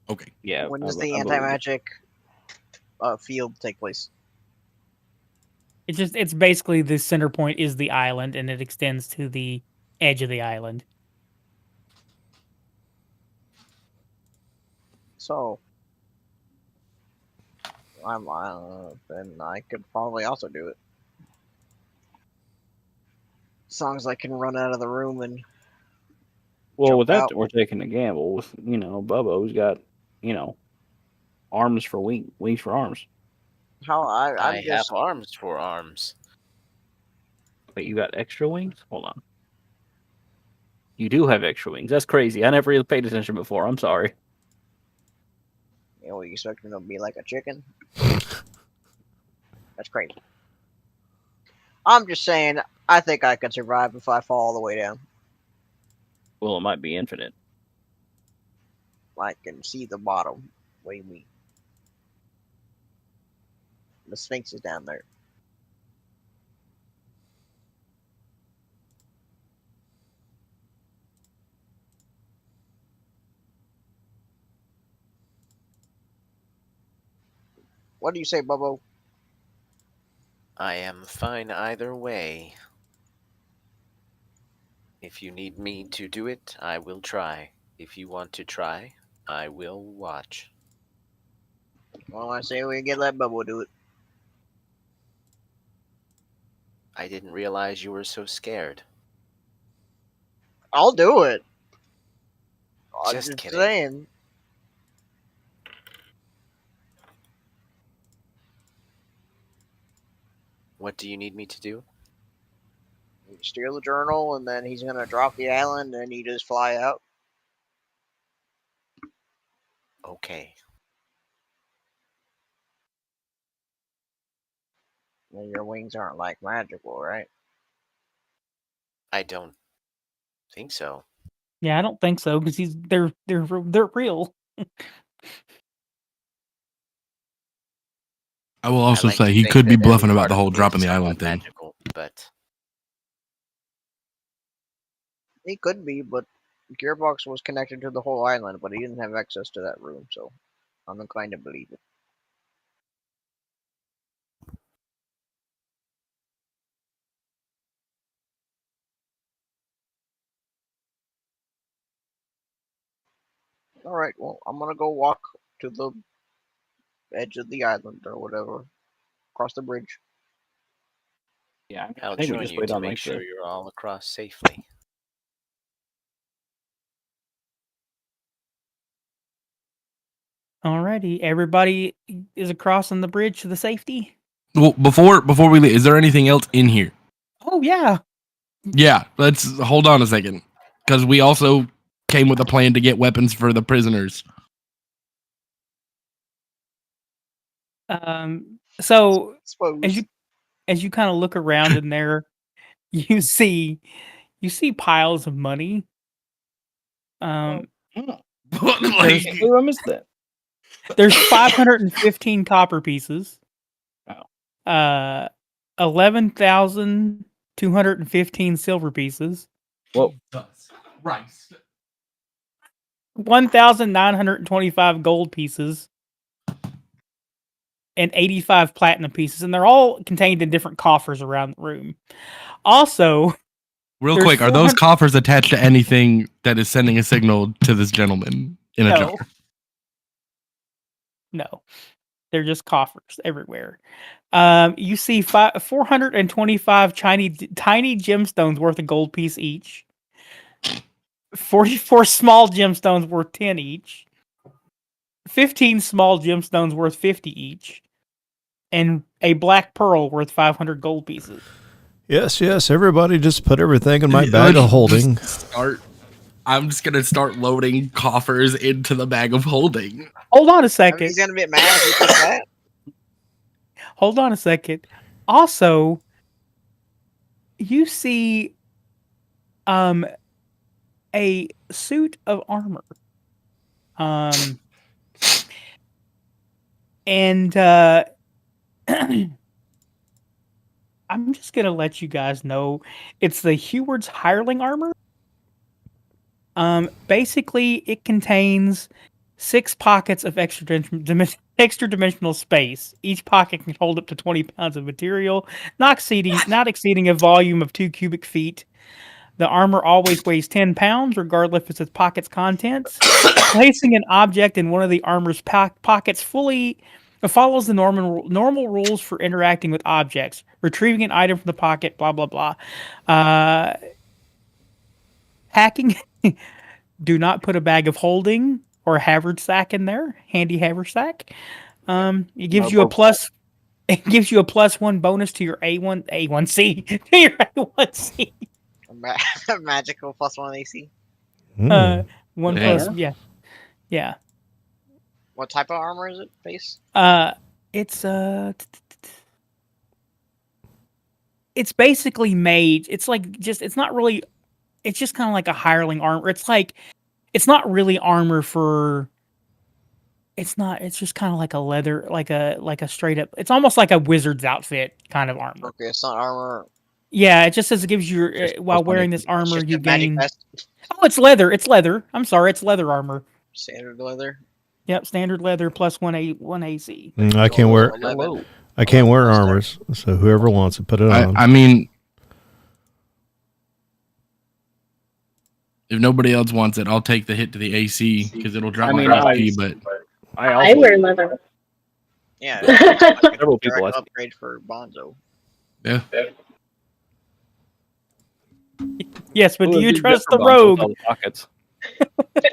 Okay. Yeah. When I does be- the I believe it. anti-magic field take place? It's basically the center point is the island, and it extends to the edge of the island. So, then I could probably also do it. As long as I can run out of the room and Well, jump with that, out. we're taking a gamble. With Bubbo's got arms for wings for arms. how I'm I just have arms for arms. But you got extra wings? Hold on. You do have extra wings. That's crazy. I never really paid attention before. I'm sorry. you expect me to be like a chicken? That's crazy. I'm just saying, I think I could survive if I fall all the way down. Well, it might be infinite. I can see the bottom. What do you mean? The Sphinx is down there. What do you say, Bubbo? I am fine either way. If you need me to do it, I will try. If you want to try, I will watch. Well, I say we let Bubbo do it. I didn't realize you were so scared. I'll do it. I'm Just just kidding. saying. What do you need me to do? You steal the journal, and then he's gonna drop the island, and you just fly out. Okay. And your wings aren't like magical, right? I don't think so. Yeah, I don't think so because they're real. I will also like say to he think could be that every bluffing about part the of whole me dropping is the island somewhat thing. magical, but He could be, but Gearbox was connected to the whole island, but he didn't have access to that room, so I'm inclined to believe it. Alright, well, I'm gonna go walk to the edge of the island or whatever. Across the bridge. Yeah, I'll I think we join just you wait to on make like sure the. you're all across safely. Alrighty, everybody is crossing the bridge to the safety. Well, before we leave, is there anything else in here? Oh yeah. Yeah, let's hold on a second, because we also came with a plan to get weapons for the prisoners. So Suppose. as you kind of look around in there, you see piles of money. Like, Who I missed that? There's 515 copper pieces. Wow. 11,215 silver pieces. Whoa. right. 1,925 gold pieces. And 85 platinum pieces, and they're all contained in different coffers around the room. Also, Real there's quick, are those 400 coffers attached to anything that is sending a signal to this gentleman in a jar? No, they're just coffers everywhere. You see 425 tiny gemstones worth a gold piece each. 44 small gemstones worth 10 each, 15 small gemstones worth 50 each, and a black pearl worth 500 gold pieces. Yes, yes. Everybody just put everything in my bag of holding. I'm just gonna start loading coffers into the bag of holding. Hold on a I mean, second. he's gonna be mad if we take that. Hold on a second. Also, you see a suit of armor. And I'm just gonna let you guys know it's the Heward's hireling armor. Basically, it contains 6 pockets of extra dimensional space. Each pocket can hold up to 20 pounds of material, not exceeding a volume of 2 cubic feet. The armor always weighs 10 pounds, regardless of its pocket's contents. Placing an object in one of the armor's pockets follows the normal rules for interacting with objects. Retrieving an item from the pocket, blah, blah, blah. Hacking, do not put a bag of holding or a haversack in there. Handy haversack. It gives you a plus. It gives you a +1 bonus to your A1C to your A1C. Magical +1 AC. 1 Damn. plus, yeah. What type of armor is it? Base? It's basically made. It's like it's not really. It's just kind of like a hireling armor. It's not really armor for. It's not. It's just kind of like a leather, like a straight up. It's almost like a wizard's outfit kind of armor. Okay, it's not armor. Yeah, it just says it gives you while +1 wearing this AC. armor Just you a magic gain. vest. Oh, it's leather. It's leather. I'm sorry, it's leather armor. Standard leather. Yep, standard leather +1 AC. I can't wear. 11. I can't wear 11 armors. So whoever wants it, put it on. I mean, if nobody else wants it, I'll take the hit to the AC because it'll drop my HP. But I wear leather. Yeah, it's like a Several people direct ask- upgrade for Bonzo. yeah, Yes, but Well, do it'd you be trust the different ones with rogue? all the pockets.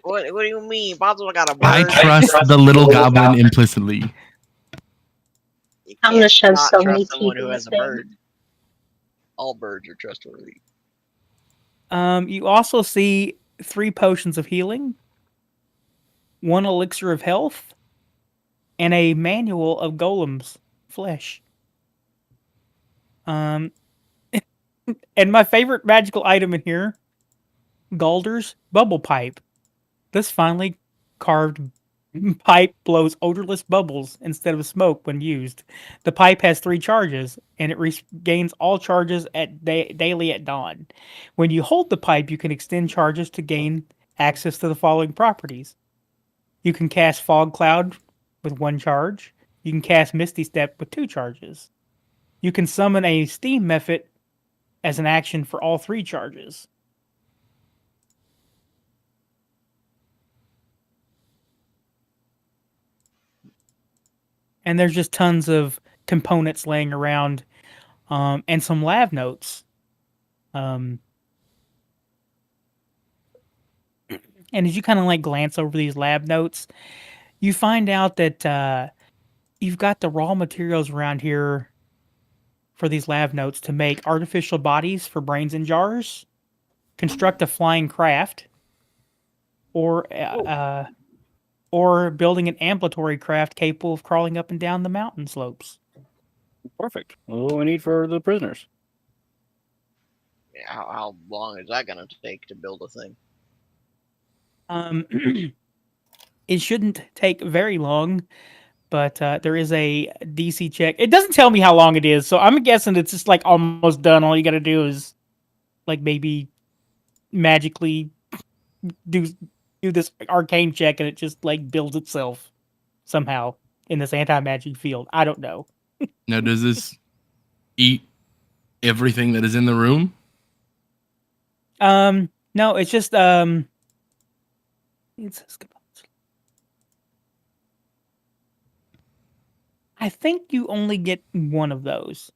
What do you mean? Bonzo got a bird. I trust the little goblin implicitly. You I'm gonna can't shove not so trust many someone teeth who in has this a thing. bird. All birds are trustworthy. You also see 3 potions of healing, 1 elixir of health, and a manual of golem's flesh. And my favorite magical item in here, Galder's bubble pipe. This finely carved pipe blows odorless bubbles instead of smoke when used. The pipe has 3 charges, and it regains all charges at daily at dawn. When you hold the pipe, you can extend charges to gain access to the following properties. You can cast Fog Cloud with 1 charge. You can cast Misty Step with 2 charges. You can summon a Steam Method as an action for all 3 charges. And there's just tons of components laying around, and some lab notes. And as you kind of like glance over these lab notes, you find out that you've got the raw materials around here for these lab notes to make artificial bodies for brains in jars, construct a flying craft, or building an ambulatory craft capable of crawling up and down the mountain slopes. Perfect. What do we need for the prisoners? Yeah, how long is that gonna take to build a thing? It shouldn't take very long, but there is a DC check. It doesn't tell me how long it is, so I'm guessing it's just like almost done. All you got to do is like maybe magically do this arcane check, and it just like builds itself somehow in this anti-magic field. I don't know. Now, does this eat everything that is in the room? No, it's just it says I think you only get 1 of those.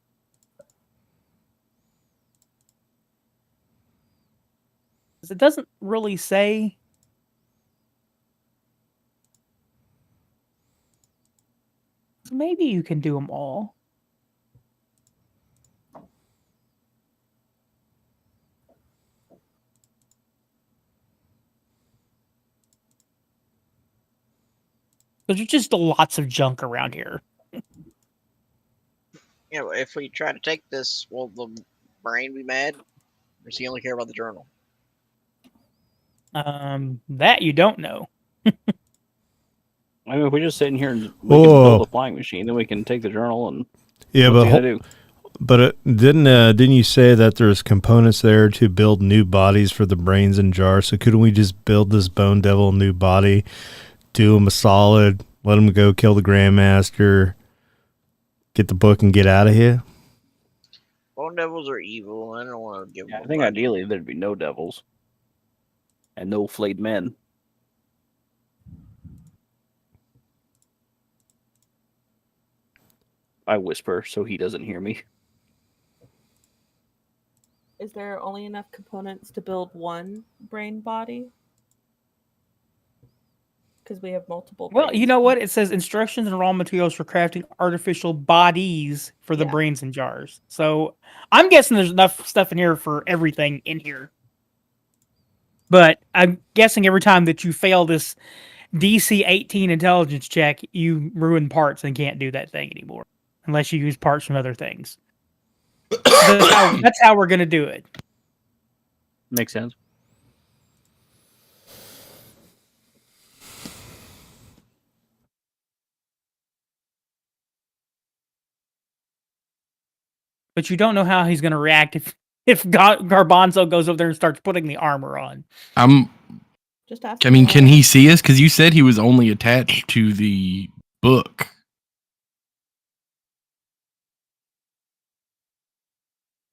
It doesn't really say. So maybe you can do them all. There's just lots of junk around here. You know, if we try to take this, will the brain be mad? Or does he only care about the journal? That you don't know. I mean, if we just sit in here and we can build Oh, a flying machine, then we can take the journal and yeah, what's he but gonna do? didn't you say that there's components there to build new bodies for the brains and jars? So couldn't we just build this Bone Devil a new body, do him a solid, let him go kill the Grandmaster, get the book, and get out of here? Bone devils are evil. I don't want to give Yeah, them. I think ideally there'd be no devils and no flayed men. I whisper so he doesn't hear me. Is there only enough components to build one brain body? Because we have multiple. Well, you know what? It says instructions and raw materials for crafting artificial bodies for the brains and jars. So I'm guessing there's enough stuff in here for everything in here. But I'm guessing every time that you fail this DC 18 intelligence check, you ruin parts and can't do that thing anymore. Unless you use parts from other things. That's how we're going to do it. Makes sense. But you don't know how he's going to react if Garbanzo goes over there and starts putting the armor on. Just ask. I mean, can he see us? Because you said he was only attached to the book.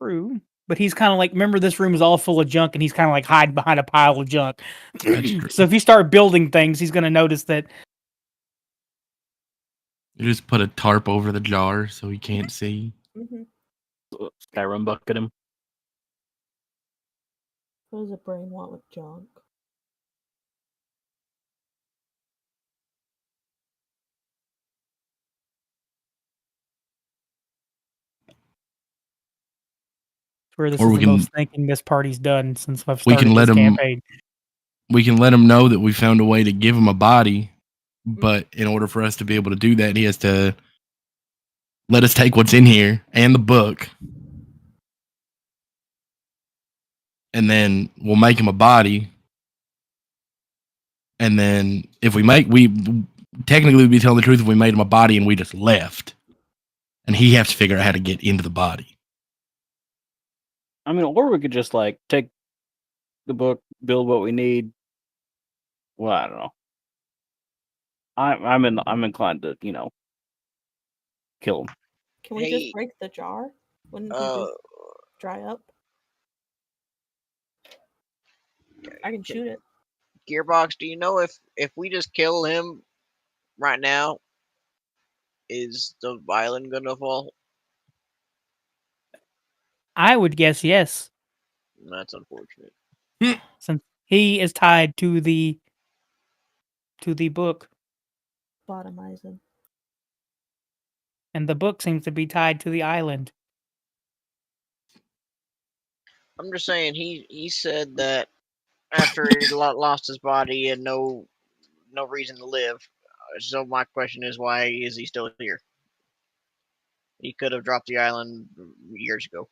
True. But he's kind of like, remember, this room is all full of junk, and he's kind of like hiding behind a pile of junk. So if you start building things, he's going to notice that. You just put a tarp over the jar so he can't see. Mm-hmm. Skyrim bucket him. What does a brain want with junk? Where this is the most thinking this party's done since I've started this campaign. We can let him know that we found a way to give him a body, but in order for us to be able to do that, he has to let us take what's in here and the book, and then we'll make him a body. And then if we technically we'd be telling the truth if we made him a body and we just left, and he has to figure out how to get into the body. I mean, or we could just like take the book, build what we need. Well, I don't know. I'm inclined to, kill him. Can we just break the jar? Wouldn't he just dry up? I can shoot it. Gearbox, do you know if we just kill him right now, is the island gonna fall? I would guess yes. That's unfortunate. Since he is tied to the book. Bottomize him. And the book seems to be tied to the island. I'm just saying, he said that after he lost his body and no reason to live. So my question is, why is he still here? He could have dropped the island years ago.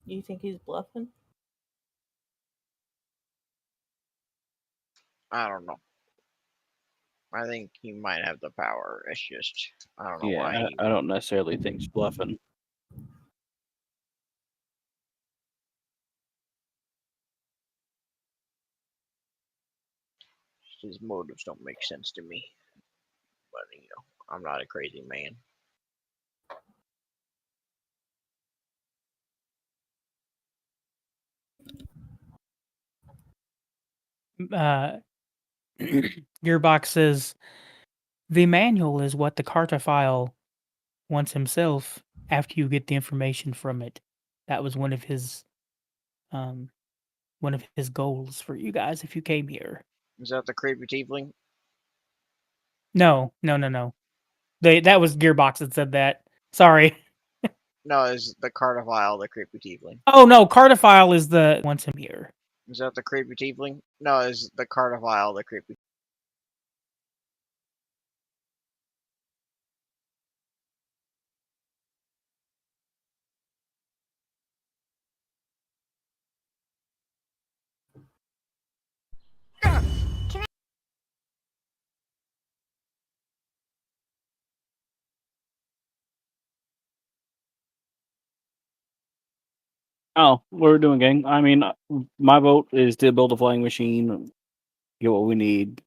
You think he's bluffing? I don't know. I think he might have the power. It's just, I don't know why. I don't necessarily think he's bluffing. His motives don't make sense to me. But, I'm not a crazy man. Gearbox says the manual is what the cartophile wants himself, after you get the information from it. That was one of his goals for you guys if you came here. Is that the creepy tiefling? No. That was Gearbox that said that. Sorry. No, is the Carnivile the creepy tiefling? Oh no, Cardophile is the wants him here. Is that the creepy tiefling? No, is the Carnivile the creepy? Oh, what we're doing, gang. I mean, my vote is to build a flying machine, get what we need,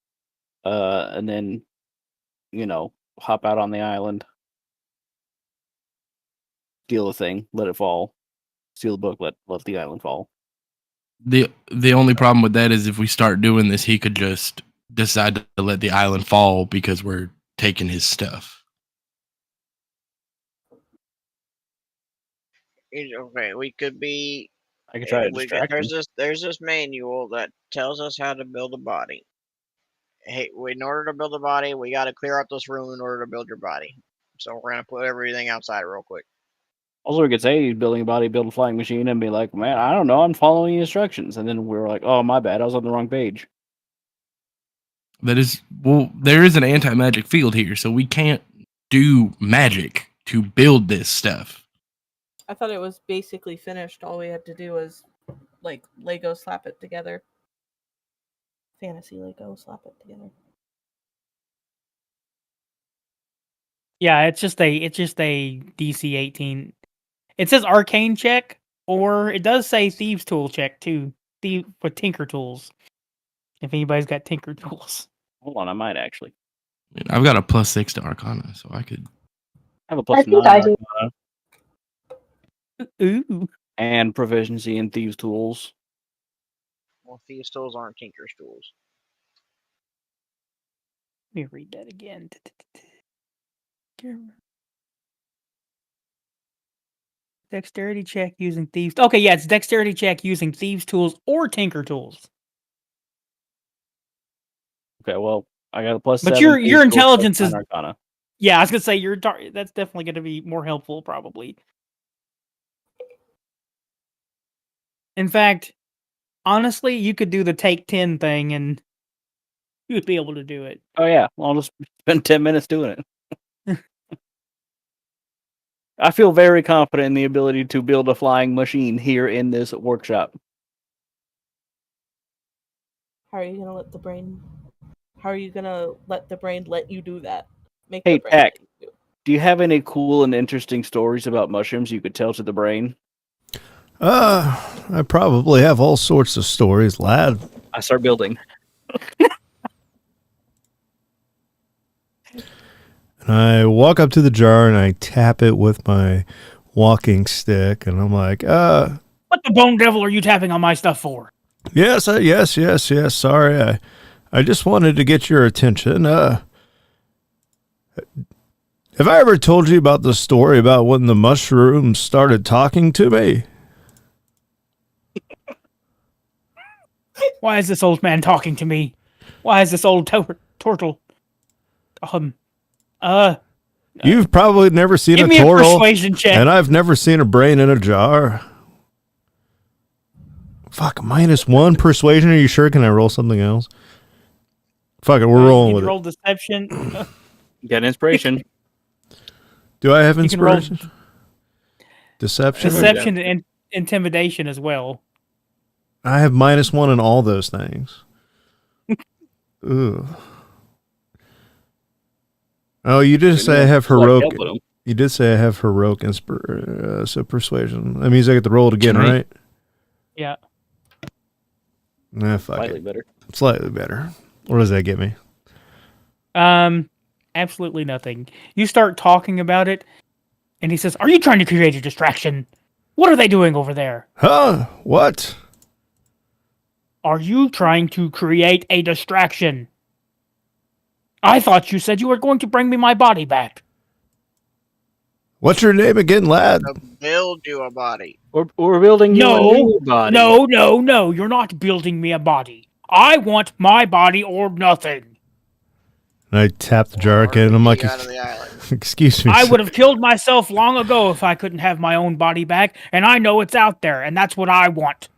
and then, hop out on the island, steal the thing, let it fall, steal the book, let the island fall. The only problem with that is if we start doing this, he could just decide to let the island fall because we're taking his stuff. Okay, we could be. I could try to distract him. There's this manual that tells us how to build a body. Hey, in order to build a body, we got to clear out this room in order to build your body. So we're gonna put everything outside real quick. Also, we could say he's building a body, build a flying machine, and be like, man, I don't know, I'm following instructions. And then we're like, oh, my bad, I was on the wrong page. There is an anti-magic field here, so we can't do magic to build this stuff. I thought it was basically finished. All we had to do was, like, Lego slap it together. Fantasy Lego slap it together. Yeah, it's just a DC 18. It says arcane check, or it does say thieves tool check too. With tinker tools. If anybody's got tinker tools. Hold on, I might actually. I've got a +6 to Arcana, so I could have a +9 Arcana. Ooh. And proficiency in thieves tools. Well, thieves tools aren't tinker's tools. Let me read that again. Dexterity check using thieves. Okay, yeah, it's dexterity check using thieves tools or tinker tools. Okay, well, I got a +7. But your intelligence is Arcana. Yeah, I was gonna say that's definitely gonna be more helpful, probably. In fact, honestly, you could do the take 10 thing and you'd be able to do it. Oh yeah, well, I'll just spend 10 minutes doing it. I feel very confident in the ability to build a flying machine here in this workshop. How are you gonna let the brain? How are you gonna let the brain let you do that? Hey, Tech, do you have any cool and interesting stories about mushrooms you could tell to the brain? I probably have all sorts of stories, lad. I start building. And I walk up to the jar and I tap it with my walking stick, and I'm like, what the bone devil are you tapping on my stuff for? Yes. Sorry, I just wanted to get your attention. Have I ever told you about the story about when the mushrooms started talking to me? Why is this old man talking to me? Why is this old Tortle? You've probably never seen give a me Tortle, a persuasion check. and I've never seen a brain in a jar. Fuck, -1 persuasion. Are you sure? Can I roll something else? Fuck it, we're rolling with it. Roll deception. Get inspiration. Do I have You can roll inspiration? Deception. Deception and intimidation as well. I have -1 in all those things. Ooh. Oh, you did say I have heroic. You did say I have heroic so persuasion. That means I get to roll it again, right? Yeah. Nah, fuck Slightly it. better. Slightly better. What does that get me? Absolutely nothing. You start talking about it, and he says, "Are you trying to create a distraction? What are they doing over there?" Huh? What? Are you trying to create a distraction? I thought you said you were going to bring me my body back. What's your name again, lad? To build you a body. We're building you a new body. No, you're not building me a body. I want my body or nothing. And I tap the jar again, and I'm like, Out of the island. excuse me. I sir. would have killed myself long ago if I couldn't have my own body back, and I know it's out there, and that's what I want.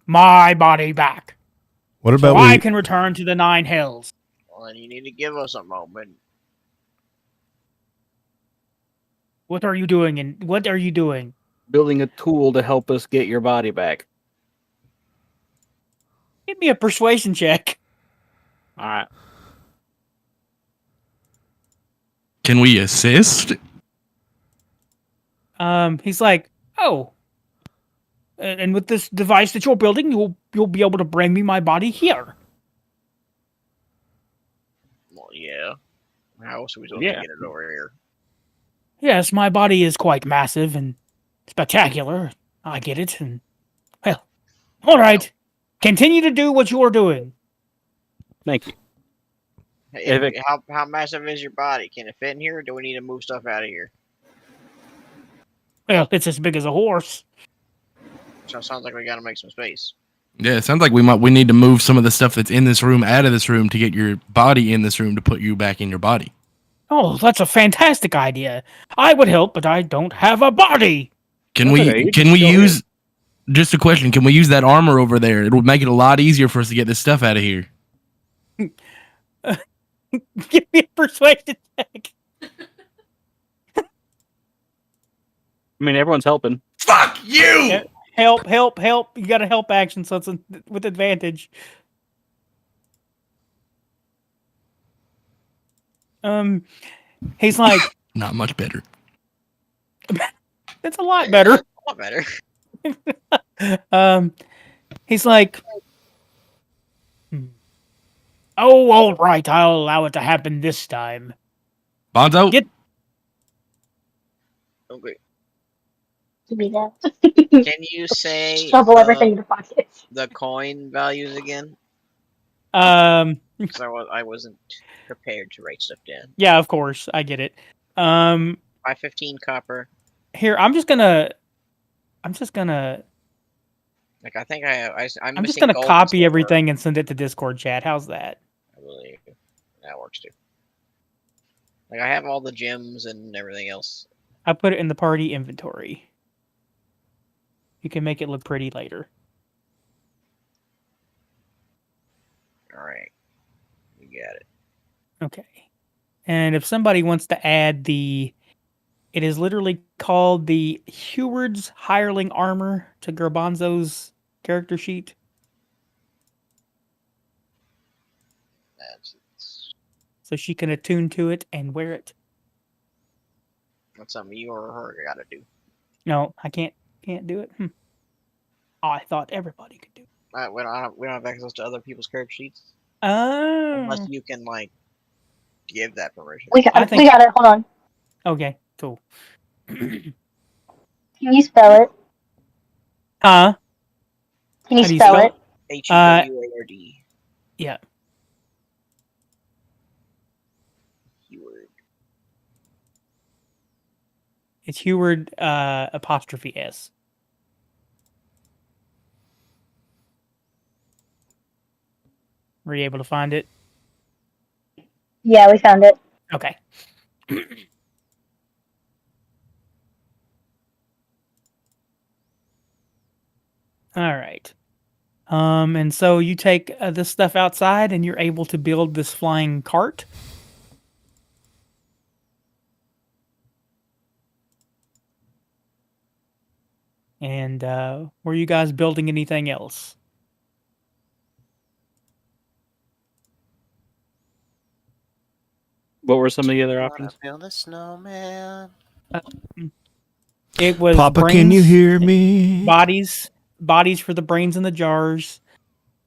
My body back. What So about I we? can return to the 9 Hells. Well, then you need to give us a moment. What are you doing? And what are you doing? Building a tool to help us get your body back. Give me a persuasion check. All right. Can we assist? He's like, oh, and with this device that you're building, you'll be able to bring me my body here. Well, yeah. How else are we supposed Yeah. to get it over here? Yes, my body is quite massive and spectacular. I get it. And well, all right. Continue to do what you're doing. Thank you. Hey, how massive is your body? Can it fit in here, or do we need to move stuff out of here? Well, it's as big as a horse. So it sounds like we gotta make some space. Yeah, it sounds like we need to move some of the stuff that's in this room out of this room to get your body in this room to put you back in your body. Oh, that's a fantastic idea. I would help, but I don't have a body. Can That's we okay, you can can we still use just a question, can we use that armor over there? It'll make it a lot easier for us to get this stuff out of here. Give me a persuasion check. I mean, everyone's helping. Fuck you! Help. You got a help action, so it's with advantage. He's like, Not much better. it's a lot better. A lot better. He's like, oh, all right, I'll allow it to happen this time. Bonzo? Get- Okay. To be that. Can you say Shovel everything in your pockets. the coin values again? Because I wasn't prepared to write stuff down. Yeah, of course, I get it. 515 copper. Here, I'm just gonna. Like I think I'm I'm just missing gonna gold and copy silver, everything and send it to Discord chat. How's that? I believe that works too. Like I have all the gems and everything else. I put it in the party inventory. You can make it look pretty later. All right, we got it. Okay. And if somebody wants to add it is literally called the Heward's Hireling Armor to Garbanzo's character sheet. That's So she can attune to it and wear it. something you or her gotta do. No, I can't do it. I thought everybody could do it. We don't have access to other people's character sheets Oh. unless you can like give that permission. We got I it. think- We got it. Hold on. Okay, cool. Can you spell it? Huh? Can you How do you spell spell it? HEWARD. Yeah. Keyword. It's Heward apostrophe S. Were you able to find it? Yeah, we found it. Okay. All right. And so you take this stuff outside and you're able to build this flying cart. And were you guys building anything else? What were some of the other Wanna options? build a snowman. It was Papa, can you brains, hear me? bodies for the brains in the jars,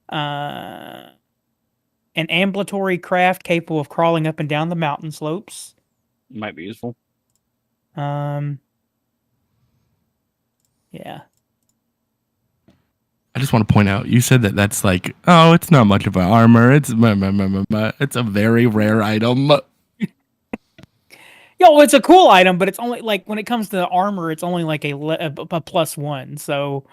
an ambulatory craft capable of crawling up and down the mountain slopes. Might be useful. Yeah. I just want to point out, you said that's like, oh, it's not much of an armor. It's a very rare item. Yo, it's a cool item, but it's only like when it comes to armor, it's only like a +1. So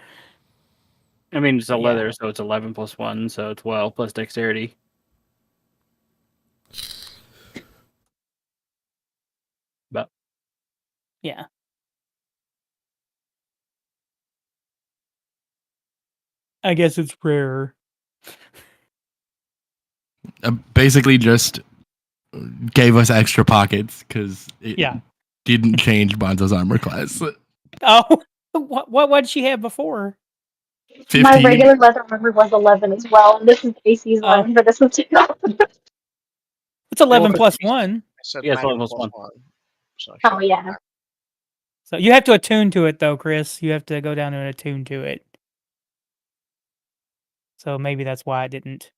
I mean, it's a Yeah. leather, so it's 11 plus 1, so 12 plus dexterity. But yeah, I guess it's rarer. Basically, just gave us extra pockets because it Yeah. didn't change Bonzo's armor class. Oh, what did she have before? My 15. regular leather armor was 11 as well, and this is AC's Oh. one, but this was 2. It's 11 Well, plus 1. I said Yeah, it's minus 11 plus plus 1. 1. So Oh, yeah. So you have to attune to it, though, Chris. You have to go down and attune to it. So maybe that's why I didn't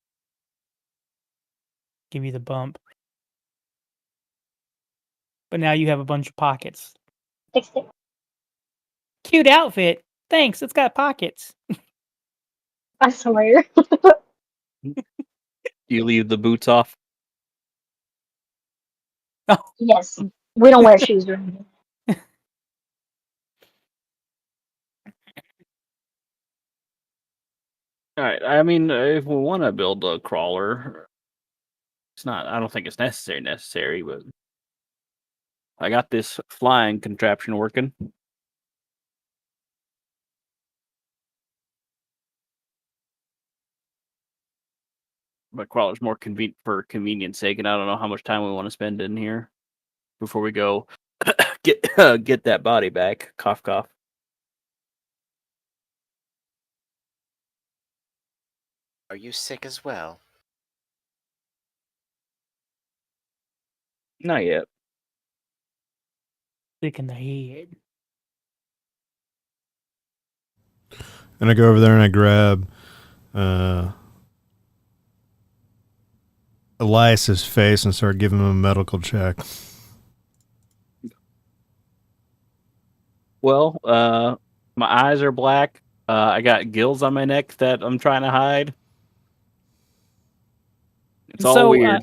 give you the bump. But now you have a bunch of pockets. 16. Cute outfit. Thanks. It's got pockets. I swear. You leave the boots off. Yes. We don't wear shoes or anything. All right. I mean, if we want to build a crawler, it's not. I don't think it's necessary, but I got this flying contraption working. But crawler's more convenient for convenience sake, and I don't know how much time we want to spend in here before we go get that body back. Cough, cough. Are you sick as well? Not yet. Stick in the head. And I go over there and I grab Elias's face and start giving him a medical check. Well, my eyes are black. I got gills on my neck that I'm trying to hide. It's all weird.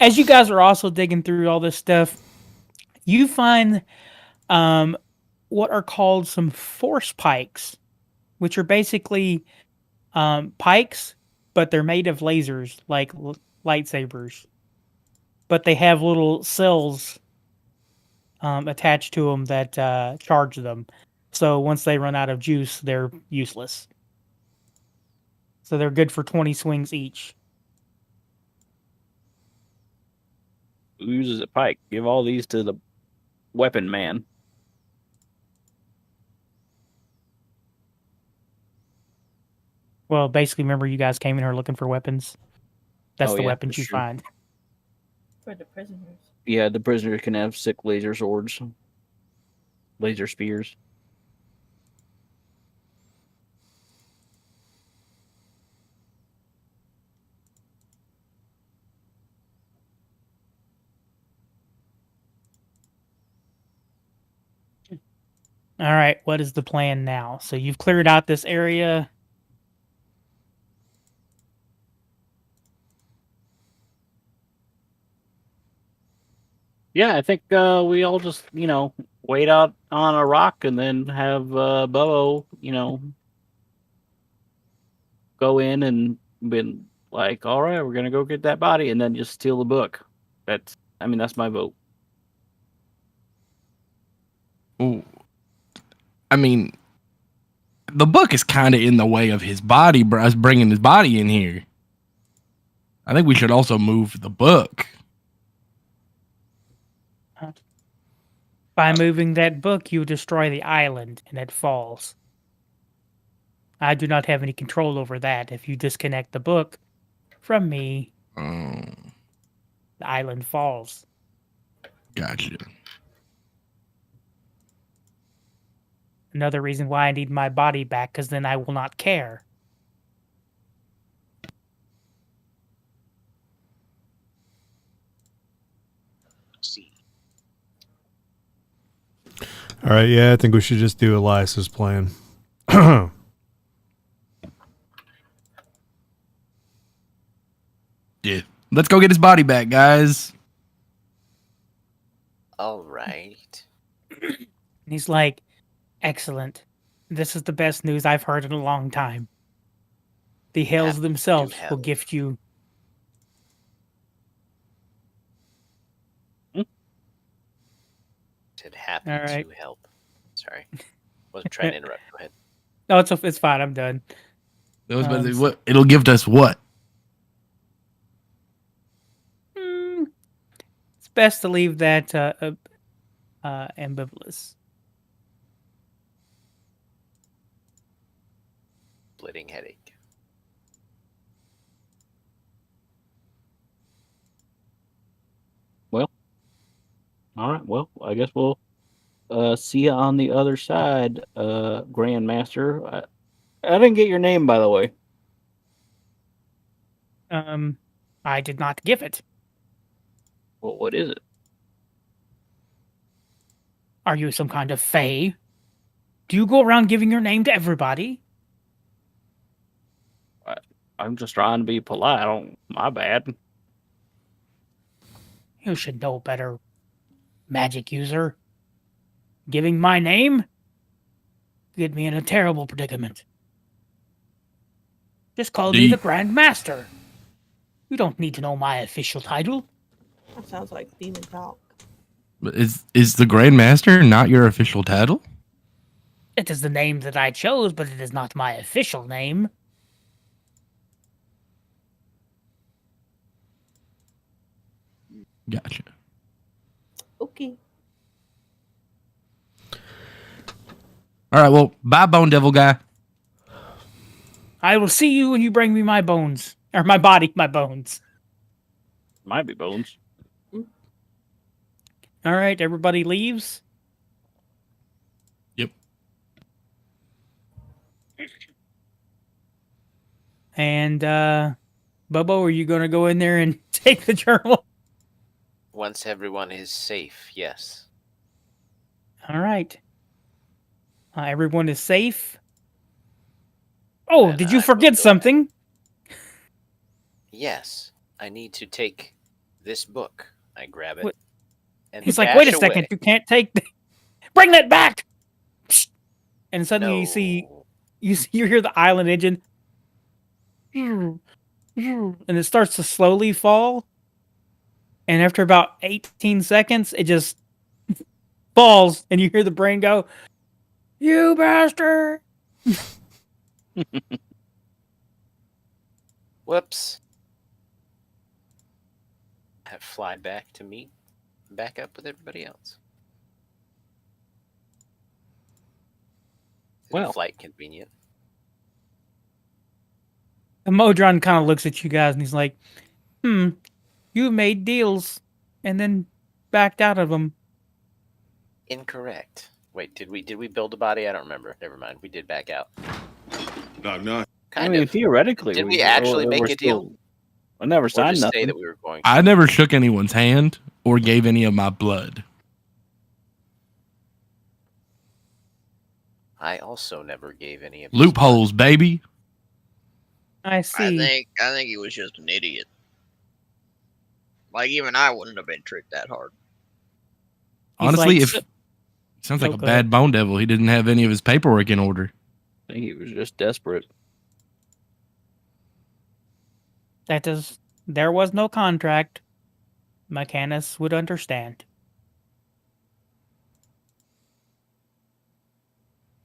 As you guys are also digging through all this stuff, you find what are called some force pikes, which are basically pikes, but they're made of lasers, like lightsabers. But they have little cells attached to them that charge them. So once they run out of juice, they're useless. So they're good for 20 swings each. Who uses a pike? Give all these to the weapon man. Well, basically, remember you guys came in here looking for weapons? That's Oh, the yeah, weapons that's you true. find. For the prisoners. Yeah, the prisoners can have sick laser swords, laser spears. All right, what is the plan now? So you've cleared out this area. Yeah, I think we all just, wait out on a rock and then have Bobo, go in and been like, all right, we're going to go get that body and then just steal the book. That's my vote. Ooh. I mean, the book is kind of in the way of his body, us bringing his body in here. I think we should also move the book. By moving that book, you destroy the island and it falls. I do not have any control over that. If you disconnect the book from me, the island falls. Gotcha. Another reason why I need my body back, because then I will not care. see. All right, yeah, I think we should just do Elias's plan. Yeah. Let's go get his body back, guys. All right. And he's like, "Excellent. This is the best news I've heard in a long time. The Hells Happy to themselves will help. gift you." Said happy All right. to help. Sorry. Wasn't trying to interrupt. Go ahead. No, it's fine. I'm done. That was about to say, what it'll gift us what? It's best to leave that ambivalence. Splitting headache. Well, all right. Well, I guess we'll see you on the other side, Grandmaster. I didn't get your name, by the way. I did not give it. Well, what is it? Are you some kind of fae? Do you go around giving your name to everybody? I'm just trying to be polite. My bad. You should know better, magic user. Giving my name? Get me in a terrible predicament. Just call me the Grand Master. You don't need to know my official title. That sounds like demon talk. Is the Grandmaster not your official title? It is the name that I chose, but it is not my official name. Gotcha. Okay. All right, well, bye, Bone Devil guy. I will see you when you bring me my bones. Or my body, my bones. Might be bones. All right, everybody leaves. Yep. And, Bobo, are you going to go in there and take the journal? Once everyone is safe, yes. All right. Everyone is safe. Oh, And did you I forget will go something? Yes. I need to take this book. I grab it. What? And He's like, wait a dash second, away. you can't take bring that back. And suddenly No. you hear the island engine. And it starts to slowly fall. And after about 18 seconds, it just falls and you hear the brain go, "You bastard." Whoops. Have fly back to meet back up with everybody else. Is Well. flight convenient. The Modron kind of looks at you guys and he's like, you made deals and then backed out of them. Incorrect. Wait, did we build a body? I don't remember. Never mind. We did back out. Knock. Kind of. Theoretically, Did we actually make we're a deal? still- I never Or signed just nothing. say that we were going to? I never shook anyone's hand or gave any of my blood. I also never gave any of Loopholes, baby. I see. I think he was just an idiot. Like even I wouldn't have been tricked that hard. He's Honestly, like, if sounds like a go bad ahead. Bone Devil, he didn't have any of his paperwork in order. I think he was just desperate. There was no contract. Mechanus would understand.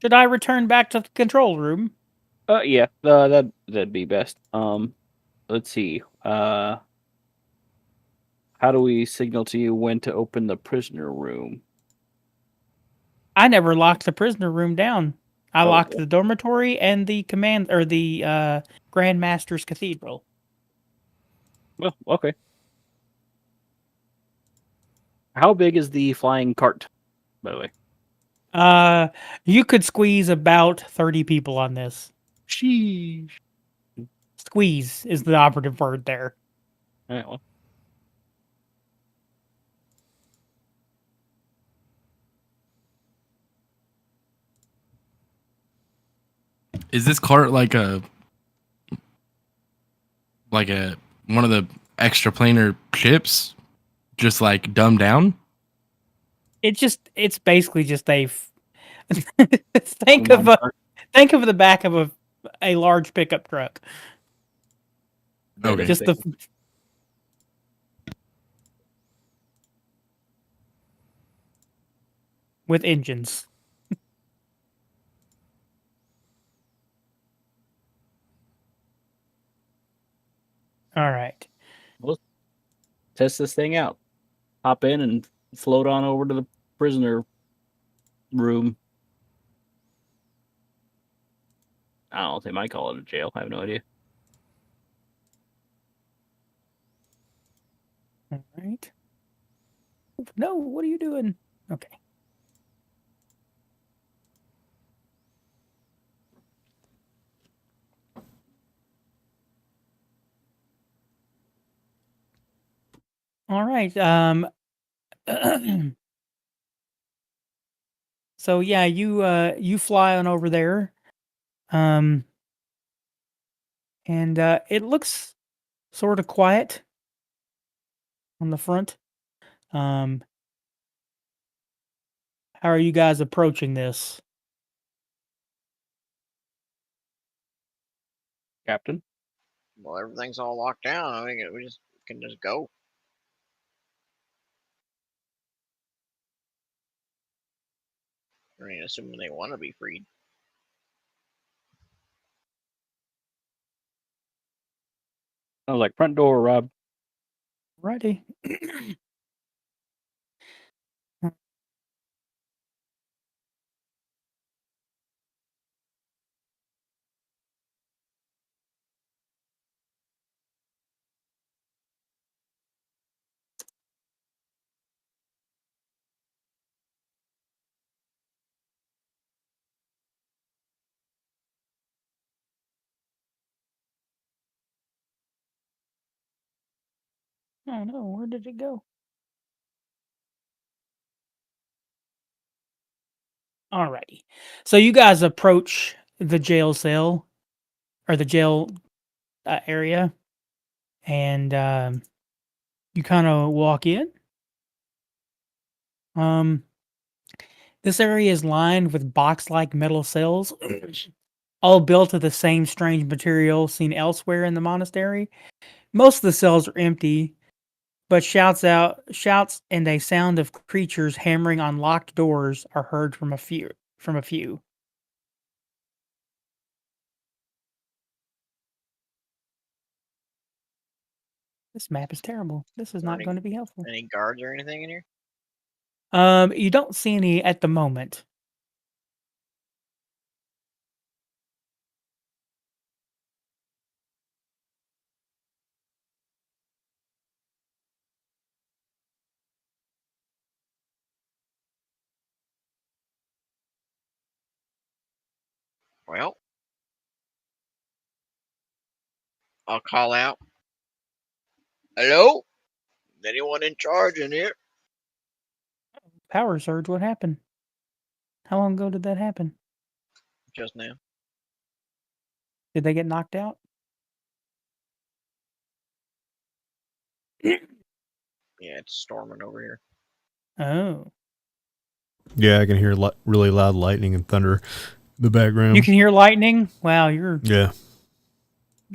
Should I return back to the control room? Yeah, that'd be best. Let's see. How do we signal to you when to open the prisoner room? I never locked the prisoner room down. I Oh, locked yeah. the dormitory and the Grand Master's Cathedral. Well, okay. How big is the flying cart, by the way? You could squeeze about 30 people on this. Sheesh. Squeeze is the operative word there. All right, well. Is this cart like a one of the extra planar ships, just like dumbed down? It's basically just a. think of the back of a large pickup truck. Okay. Just the. With engines. All right. Let's test this thing out. Hop in and float on over to the prisoner room. I don't know. They might call it a jail. I have no idea. All right. No, what are you doing? Okay. All right. So yeah, you fly on over there. And it looks sort of quiet on the front. How are you guys approaching this? Captain? Well, everything's all locked down. I mean, we just can just go. I mean, assuming they want to be freed. Sounds like front door, Rob. Righty. Oh no, where did it go? Alrighty. So you guys approach the jail cell or the jail area, and you kind of walk in. This area is lined with box-like metal cells, all built of the same strange material seen elsewhere in the monastery. Most of the cells are empty, but shouts and a sound of creatures hammering on locked doors are heard from a few. This map is terrible. This is not going to be helpful. Any guards or anything in here? You don't see any at the moment. Well, I'll call out. Hello? Is anyone in charge in here? Power surge, what happened? How long ago did that happen? Just now. Did they get knocked out? Yeah, it's storming over here. Oh. Yeah, I can hear really loud lightning and thunder in the background. You can hear lightning? Wow, you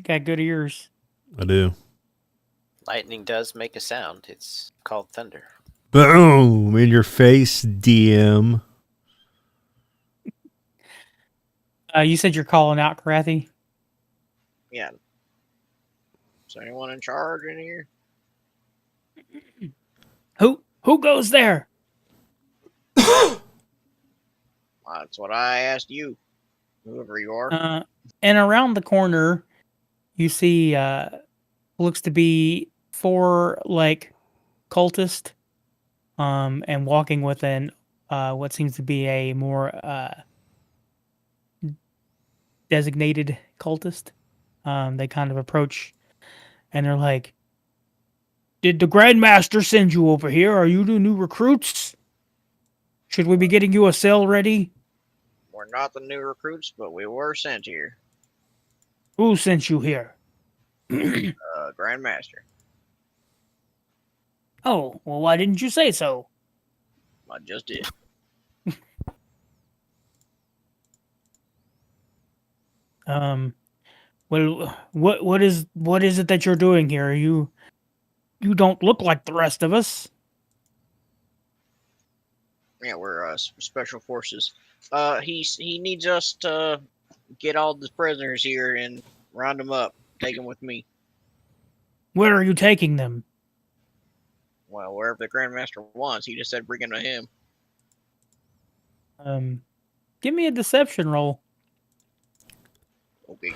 got good ears. I do. Lightning does make a sound. It's called thunder. Boom! In your face, DM. You said you're calling out Krathi? Yeah. Is anyone in charge in here? Who goes there? That's what I asked you, whoever you are. And around the corner, you see looks to be 4 like cultists, and walking within what seems to be a more designated cultist. They kind of approach, and they're like, "Did the Grandmaster send you over here? Are you the new recruits? Should we be getting you a cell ready?" We're not the new recruits, but we were sent here. Who sent you here? Grandmaster. Oh, well, why didn't you say so? I just did. Well, what is it that you're doing here? You don't look like the rest of us. Yeah, we're special forces. He needs us to get all the prisoners here and round them up. Take them with me. Where are you taking them? Well, wherever the Grandmaster wants. He just said bring them to him. Give me a deception roll. Okay.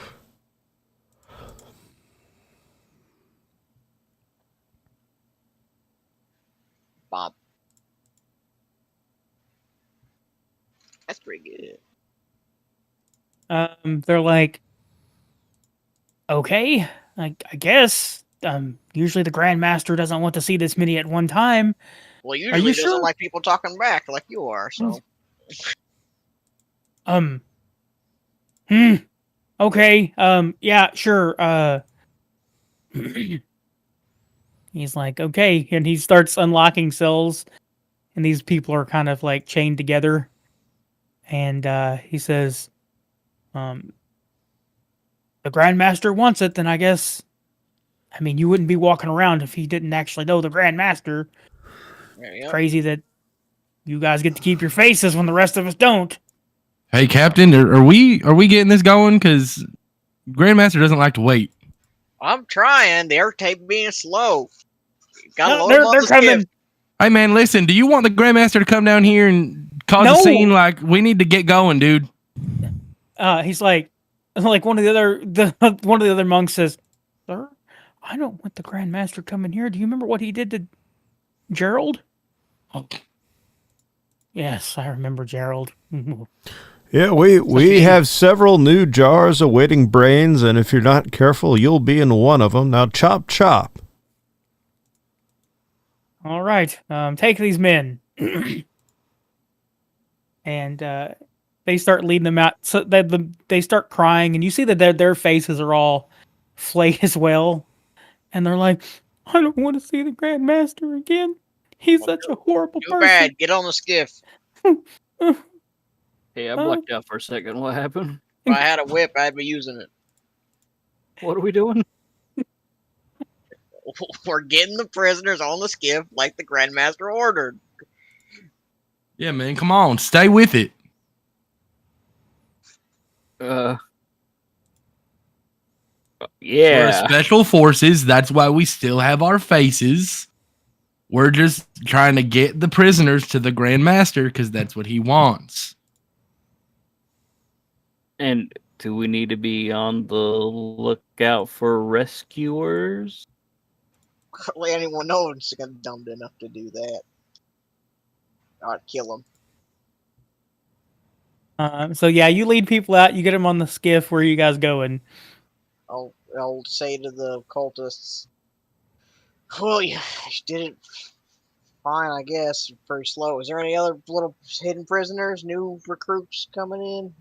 Bob. That's pretty good. They're like, okay, I guess. Usually the Grandmaster doesn't want to see this many at one time. Well, Are usually you doesn't sure? like people talking back like you are, so. Okay, yeah, sure, he's like, okay, and he starts unlocking cells, and these people are kind of like chained together, and he says, the Grandmaster wants it, then I guess, I mean, you wouldn't be walking around if he didn't actually know the Grandmaster. Yep. Crazy that you guys get to keep your faces when the rest of us don't. Hey, Captain, are we getting this going? Because Grandmaster doesn't like to wait. I'm trying. They're being slow. Gotta No, load them on they're the coming. skiff. Hey, man, listen. Do you want the Grandmaster to come down here and cause No. a scene? Like, we need to get going, dude. He's like one of the other monks says, "Sir, I don't want the Grandmaster coming here. Do you remember what he did to Gerald?" Oh. Yes, I remember Gerald. Yeah, we have several new jars awaiting brains, and if you're not careful, you'll be in one of them. Now, chop, chop. All right, take these men, and they start leading them out. So they start crying, and you see that their faces are all flayed as well, and they're like, "I don't want to see the Grandmaster again. He's such a horrible Too person." bad. Get on the skiff. Hey, I blacked out for a second. What happened? If I had a whip, I'd be using it. What are we doing? We're getting the prisoners on the skiff like the Grandmaster ordered. Yeah, man, come on. Stay with it. Yeah. We're special forces. That's why we still have our faces. We're just trying to get the prisoners to the Grandmaster because that's what he wants. And do we need to be on the lookout for rescuers? Hardly anyone knows is dumb enough to do that. I'd kill them. So yeah, you lead people out. You get them on the skiff. Where are you guys going? I'll say to the cultists, well, you did it fine, I guess. Pretty slow. Is there any other little hidden prisoners, new recruits coming in?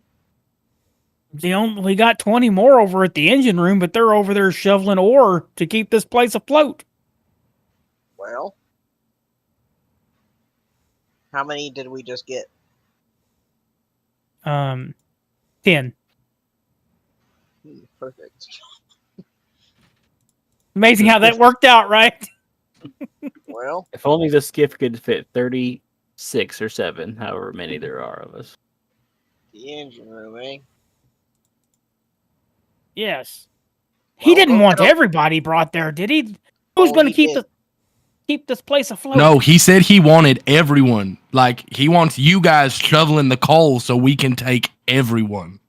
We got 20 more over at the engine room, but they're over there shoveling ore to keep this place afloat. Well, how many did we just get? 10. Perfect. Amazing how that worked out, right? Well, If only the skiff could fit 36 or 7, however many there are of us. the engine room, eh? Yes. He Well, didn't go want get 'em. everybody brought there, did he? Who's Oh, going to he keep this place afloat? No, he said he wanted everyone. Like, he wants you guys shoveling the coal so we can take everyone.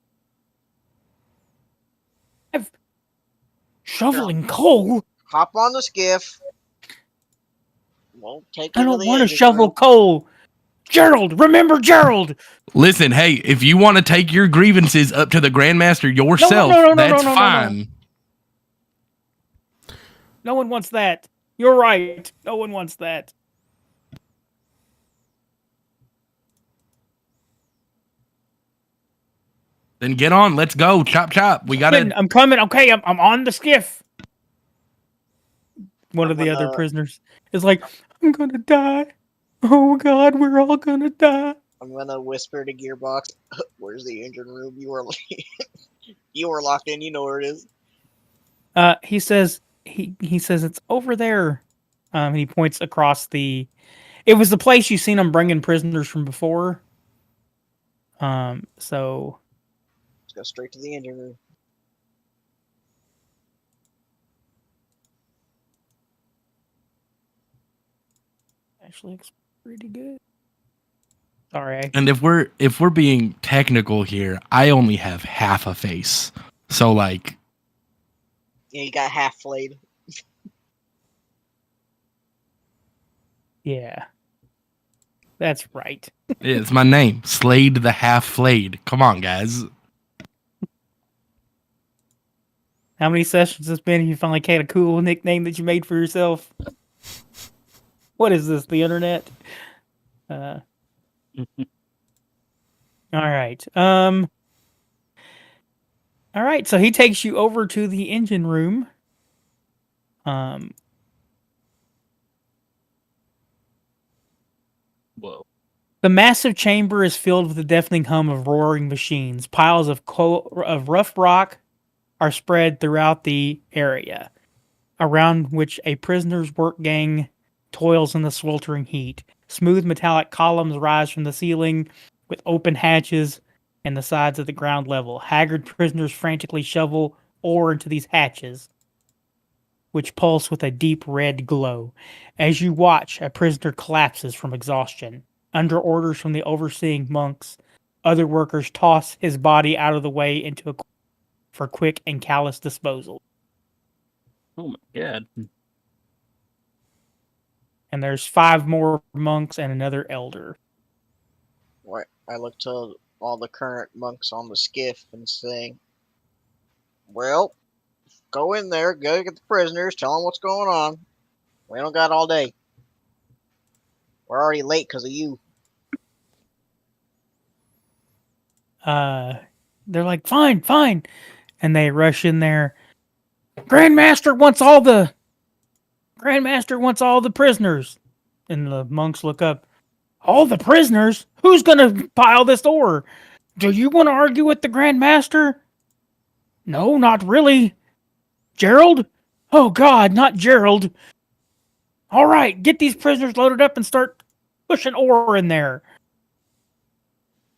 Shoveling coal? Hop on the skiff. Won't take I you don't the want to engine shovel room. coal. Gerald, remember Gerald. Listen, hey, if you want to take your grievances up to the Grandmaster yourself, no, that's no. fine. No one wants that. You're right. No one wants that. Then get on. Let's go. Chop, chop. We got to... I'm coming. Okay, I'm on the skiff. One I'm of the other gonna- prisoners is like, I'm gonna die. Oh God, we're all gonna die. I'm gonna whisper to Gearbox, "Where's the engine room? You were you were locked in. You know where it is." He says he says it's over there. He points across the. It was the place you seen him bringing prisoners from before. So Let's go straight to the engine room. actually looks pretty good. Sorry. And if we're being technical here, I only have half a face. So like Yeah, you got half flayed. Yeah. That's right. it's my name, Slade the Half Flayed. Come on, guys. How many sessions has been? You finally had a cool nickname that you made for yourself. What is this? The internet? All right. All right. So he takes you over to the engine room. Whoa. The massive chamber is filled with the deafening hum of roaring machines. Piles of rough rock are spread throughout the area, around which a prisoner's work gang toils in the sweltering heat. Smooth metallic columns rise from the ceiling with open hatches and the sides of the ground level. Haggard prisoners frantically shovel ore into these hatches, which pulse with a deep red glow. As you watch, a prisoner collapses from exhaustion. Under orders from the overseeing monks, other workers toss his body out of the way into a for quick and callous disposal. Oh my God. And there's 5 more monks and another elder. Right. I look to all the current monks on the skiff and saying, "Well, go in there, go get the prisoners, tell them what's going on. We don't got all day. We're already late because of you." They're like, fine. And they rush in there. Grandmaster wants all the prisoners. And the monks look up. All the prisoners? Who's going to pile this ore? Do you want to argue with the Grandmaster? No, not really. Gerald? Oh, God, not Gerald. All right, get these prisoners loaded up and start pushing ore in there.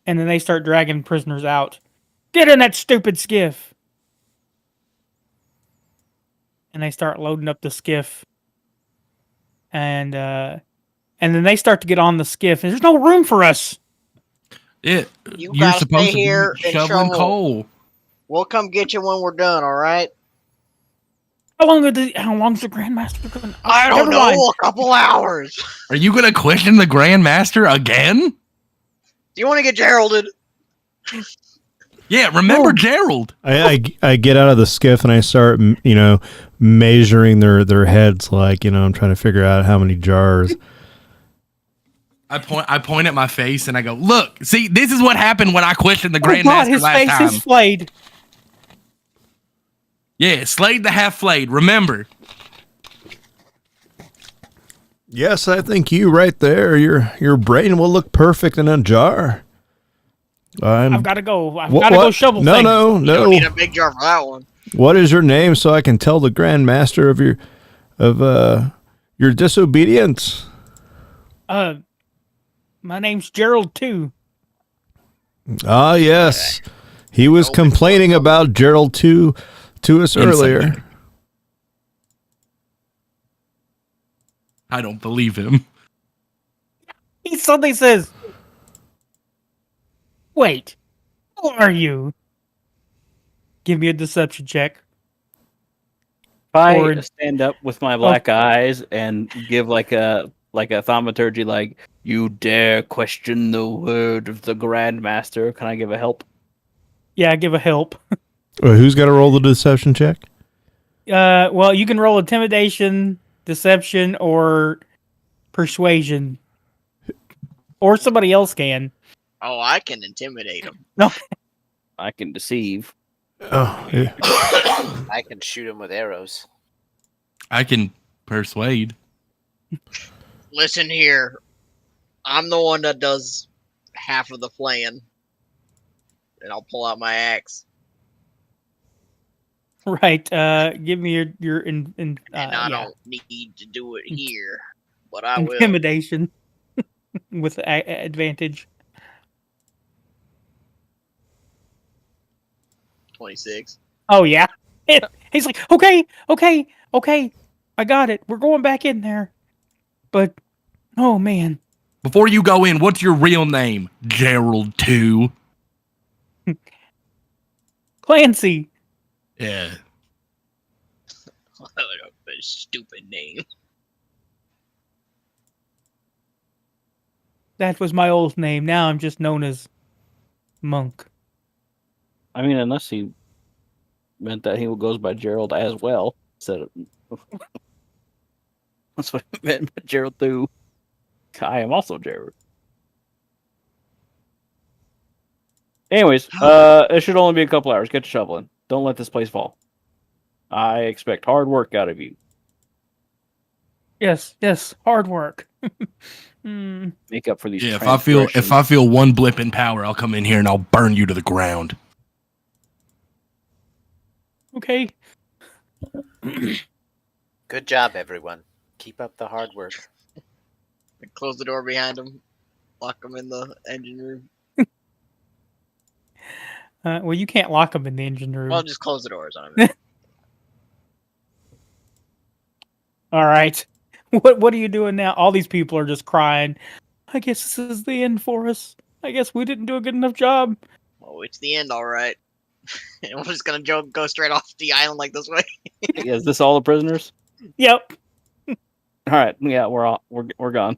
And then they start dragging prisoners out. Get in that stupid skiff. And they start loading up the skiff. And then they start to get on the skiff. And there's no room for us. You You're gotta supposed stay to here be and shoveling shovel. coal. We'll come get you when we're done, alright? How long's the Grandmaster going? I don't know, a couple hours. Are you gonna question the Grandmaster again? Do you want to get Geralded? Yeah, remember Gerald. I get out of the skiff and I start, measuring their heads, like, I'm trying to figure out how many jars. I point at my face and I go, look, see, this is what happened when I questioned the Oh God, Grandmaster his last face time. is flayed. Yeah, Slade the Half Flayed, remember. Yes, I think you right there. Your brain will look perfect in a jar. I've got to go. I've got to go shovel things. No. You don't need a big jar for that one. What is your name so I can tell the Grandmaster of your disobedience? My name's Gerald too. Ah, yes. He was complaining about Gerald to us earlier. I don't believe him. He suddenly says, wait, who are you? Give me a deception check. If I Or- stand up with my black eyes and give like a thaumaturgy, like, you dare question the word of the Grandmaster, can I give a help? Yeah, give a help. Who's got to roll the deception check? Well, you can roll intimidation, deception, or persuasion. Or somebody else can. Oh, I can intimidate him. No. I can deceive. Oh, yeah. I can shoot him with arrows. I can persuade. Listen here. I'm the one that does half of the flaying, and I'll pull out my axe. Right. Give me your And I yeah, don't need to do it here, but I will. intimidation with advantage. 26. Oh yeah. He's like, okay, I got it. We're going back in there. But oh man, Before you go in, what's your real name? Gerald 2. Clancy. Yeah. What a stupid name. That was my old name. Now I'm just known as Monk. I mean, unless he meant that he goes by Gerald as well. Instead of that's what he meant by Gerald too. I am also Gerald. Anyways, it should only be a couple hours. Get to shoveling. Don't let this place fall. I expect hard work out of you. Yes, hard work. Make up for these. Yeah, if I feel one blip in power, I'll come in here and I'll burn you to the ground. Okay. Good job, everyone. Keep up the hard work. Close the door behind him. Lock him in the engine room. Well, you can't lock them in the engine room. Well, just close the doors on him. All right. What are you doing now? All these people are just crying. I guess this is the end for us. I guess we didn't do a good enough job. Oh, it's the end, all right. And we're just gonna go straight off the island like this way. Yeah, is this all the prisoners? Yep. All right. Yeah, we're gone.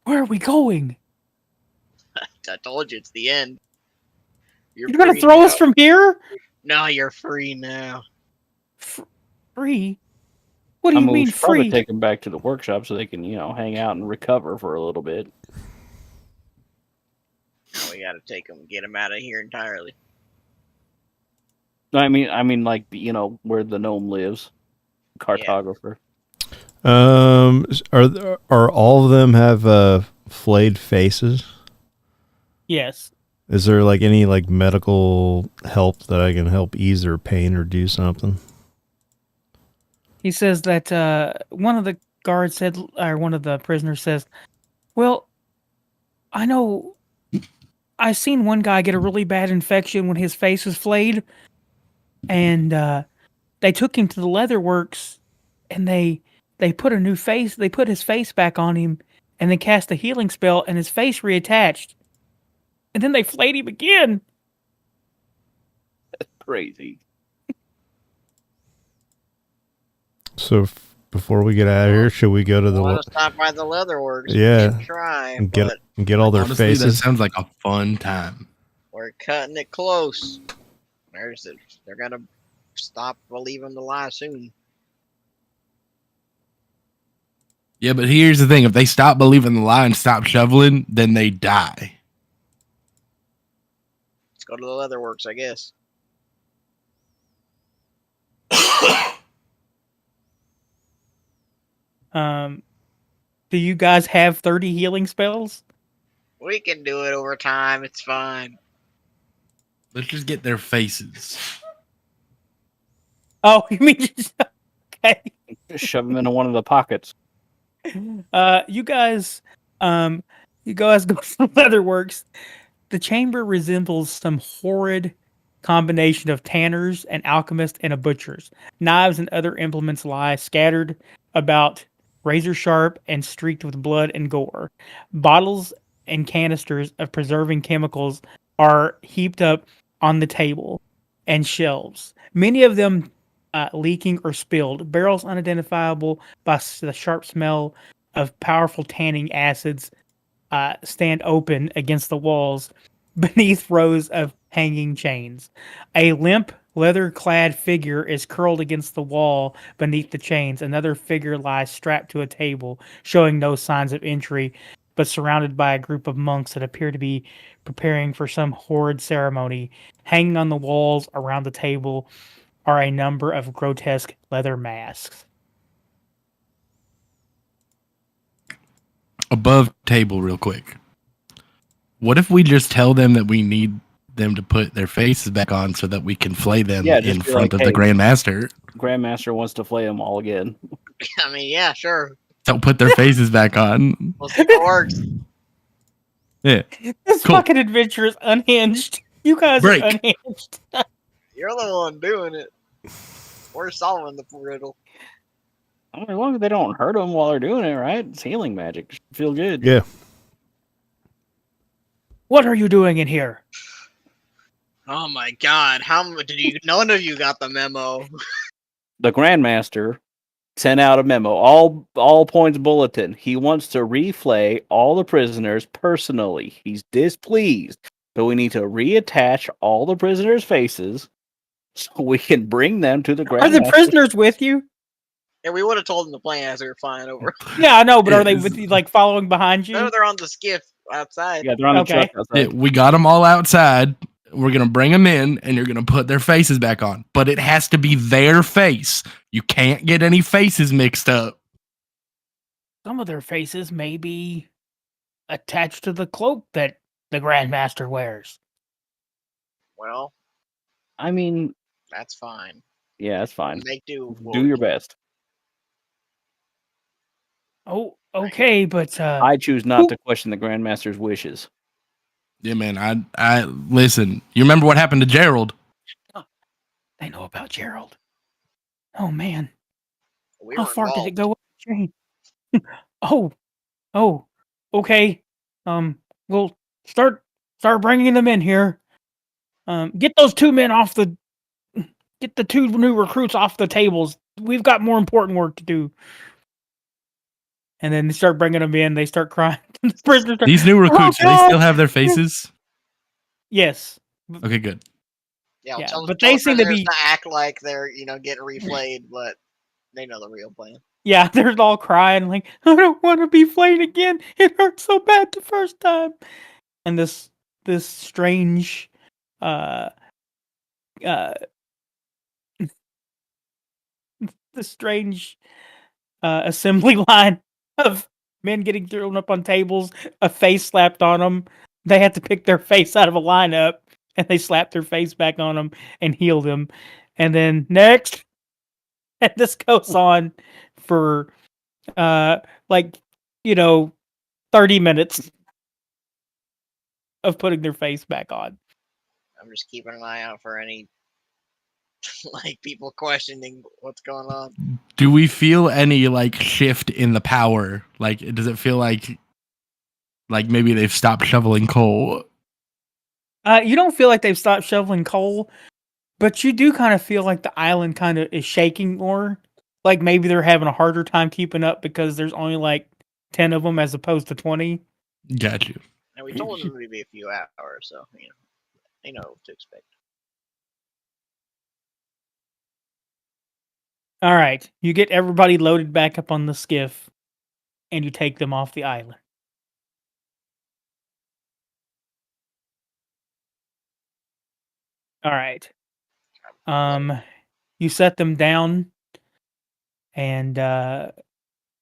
Where are we going? I told you it's the end. You're gonna throw us from here? No, you're free now. Free? What do you mean we should probably free? take them back to the workshop so they can, hang out and recover for a little bit. Now we gotta get them out of here entirely. I mean, like where the gnome lives, cartographer. Are all of them have flayed faces? Yes. Is there like any like medical help that I can help ease their pain or do something? He says that one of the guards said, or one of the prisoners says, well, I know I seen one guy get a really bad infection when his face was flayed, and they took him to the leatherworks, and they put his face back on him, and then cast a healing spell, and his face reattached, and then they flayed him again. That's crazy. So before we get out of here, should we go to the? Want to stop by the leatherworks? Yeah, Try and get all their Honestly, faces. That sounds like a fun time. We're cutting it close. They're gonna stop believing the lie soon. Yeah, but here's the thing: if they stop believing the lie and stop shoveling, then they die. Let's go to the leatherworks, I guess. Do you guys have 30 healing spells? We can do it over time. It's fine. Let's just get their faces. Oh, you mean just okay? Just shove them into one of the pockets. You guys go to the leatherworks. The chamber resembles some horrid combination of tanners, an alchemist, and a butcher's. Knives and other implements lie scattered about, razor sharp and streaked with blood and gore. Bottles and canisters of preserving chemicals are heaped up on the table and shelves, many of them leaking or spilled. Barrels unidentifiable by the sharp smell of powerful tanning acids stand open against the walls beneath rows of hanging chains. A limp, leather-clad figure is curled against the wall beneath the chains. Another figure lies strapped to a table, showing no signs of injury, but surrounded by a group of monks that appear to be preparing for some horrid ceremony. Hanging on the walls around the table are a number of grotesque leather masks. above table real quick. What if we just tell them that we need them to put their faces back on so that we can flay them Yeah, just in be front like, of "Hey." the Grandmaster? Grandmaster wants to flay them all again. I mean, yeah, sure. Don't put their faces back on. We'll see if it works. Yeah. This Cool. fucking adventure is unhinged. You guys Break. are unhinged. You're the one doing it. We're solving the riddle. I mean, as long as they don't hurt them while they're doing it, right? It's healing magic. It should feel good. Yeah. What are you doing in here? Oh my god, none of you got the memo. The Grandmaster sent out a memo, all points bulletin. He wants to reflay all the prisoners personally. He's displeased, but we need to reattach all the prisoners' faces so we can bring them to the Grandmaster. Are the prisoners with you? Yeah, we would have told them the plan as we were flying over. Yeah, I know, but are they with you, like following behind you? No, they're on the skiff outside. Yeah, they're on the Okay. truck outside. Yeah, we got them all outside. We're going to bring them in, and you're going to put their faces back on. But it has to be their face. You can't get any faces mixed up. Some of their faces may be attached to the cloak that the Grandmaster wears. Well, I mean, that's fine. yeah, that's fine. Make do. Do your best. Oh, okay, but I choose not to question the Grandmaster's wishes. Yeah, man. I listen. You remember what happened to Gerald? they know about Gerald. Oh man, We how were far did it involved. go with the chain? oh, okay. We'll start bringing them in here. Get those two men off the. Get the two new recruits off the tables. We've got more important work to do. And then they start bringing them in. They start crying. The prisoners start, These new recruits, do they God!" still have their faces? Yes. Okay, good. Yeah, Yeah, tell, but tell they the seem to prisoners be- to act like they're, getting reflayed, but they know the real plan. Yeah, they're all crying like, I don't want to be flayed again. It hurt so bad the first time. And this strange the strange assembly line of men getting thrown up on tables, a face slapped on them. They had to pick their face out of a lineup, and they slapped their face back on them and healed them. And then next, and this goes on for 30 minutes of putting their face back on. I'm just keeping an eye out for any people questioning what's going on. Do we feel any shift in the power? Does it feel like maybe they've stopped shoveling coal? You don't feel like they've stopped shoveling coal, but you do kind of feel like the island kind of is shaking more. Like maybe they're having a harder time keeping up because there's only 10 of them as opposed to 20. Got you. And we told them it would be a few hours, so they know what to expect. All right, you get everybody loaded back up on the skiff, and you take them off the island. All right. You set them down, and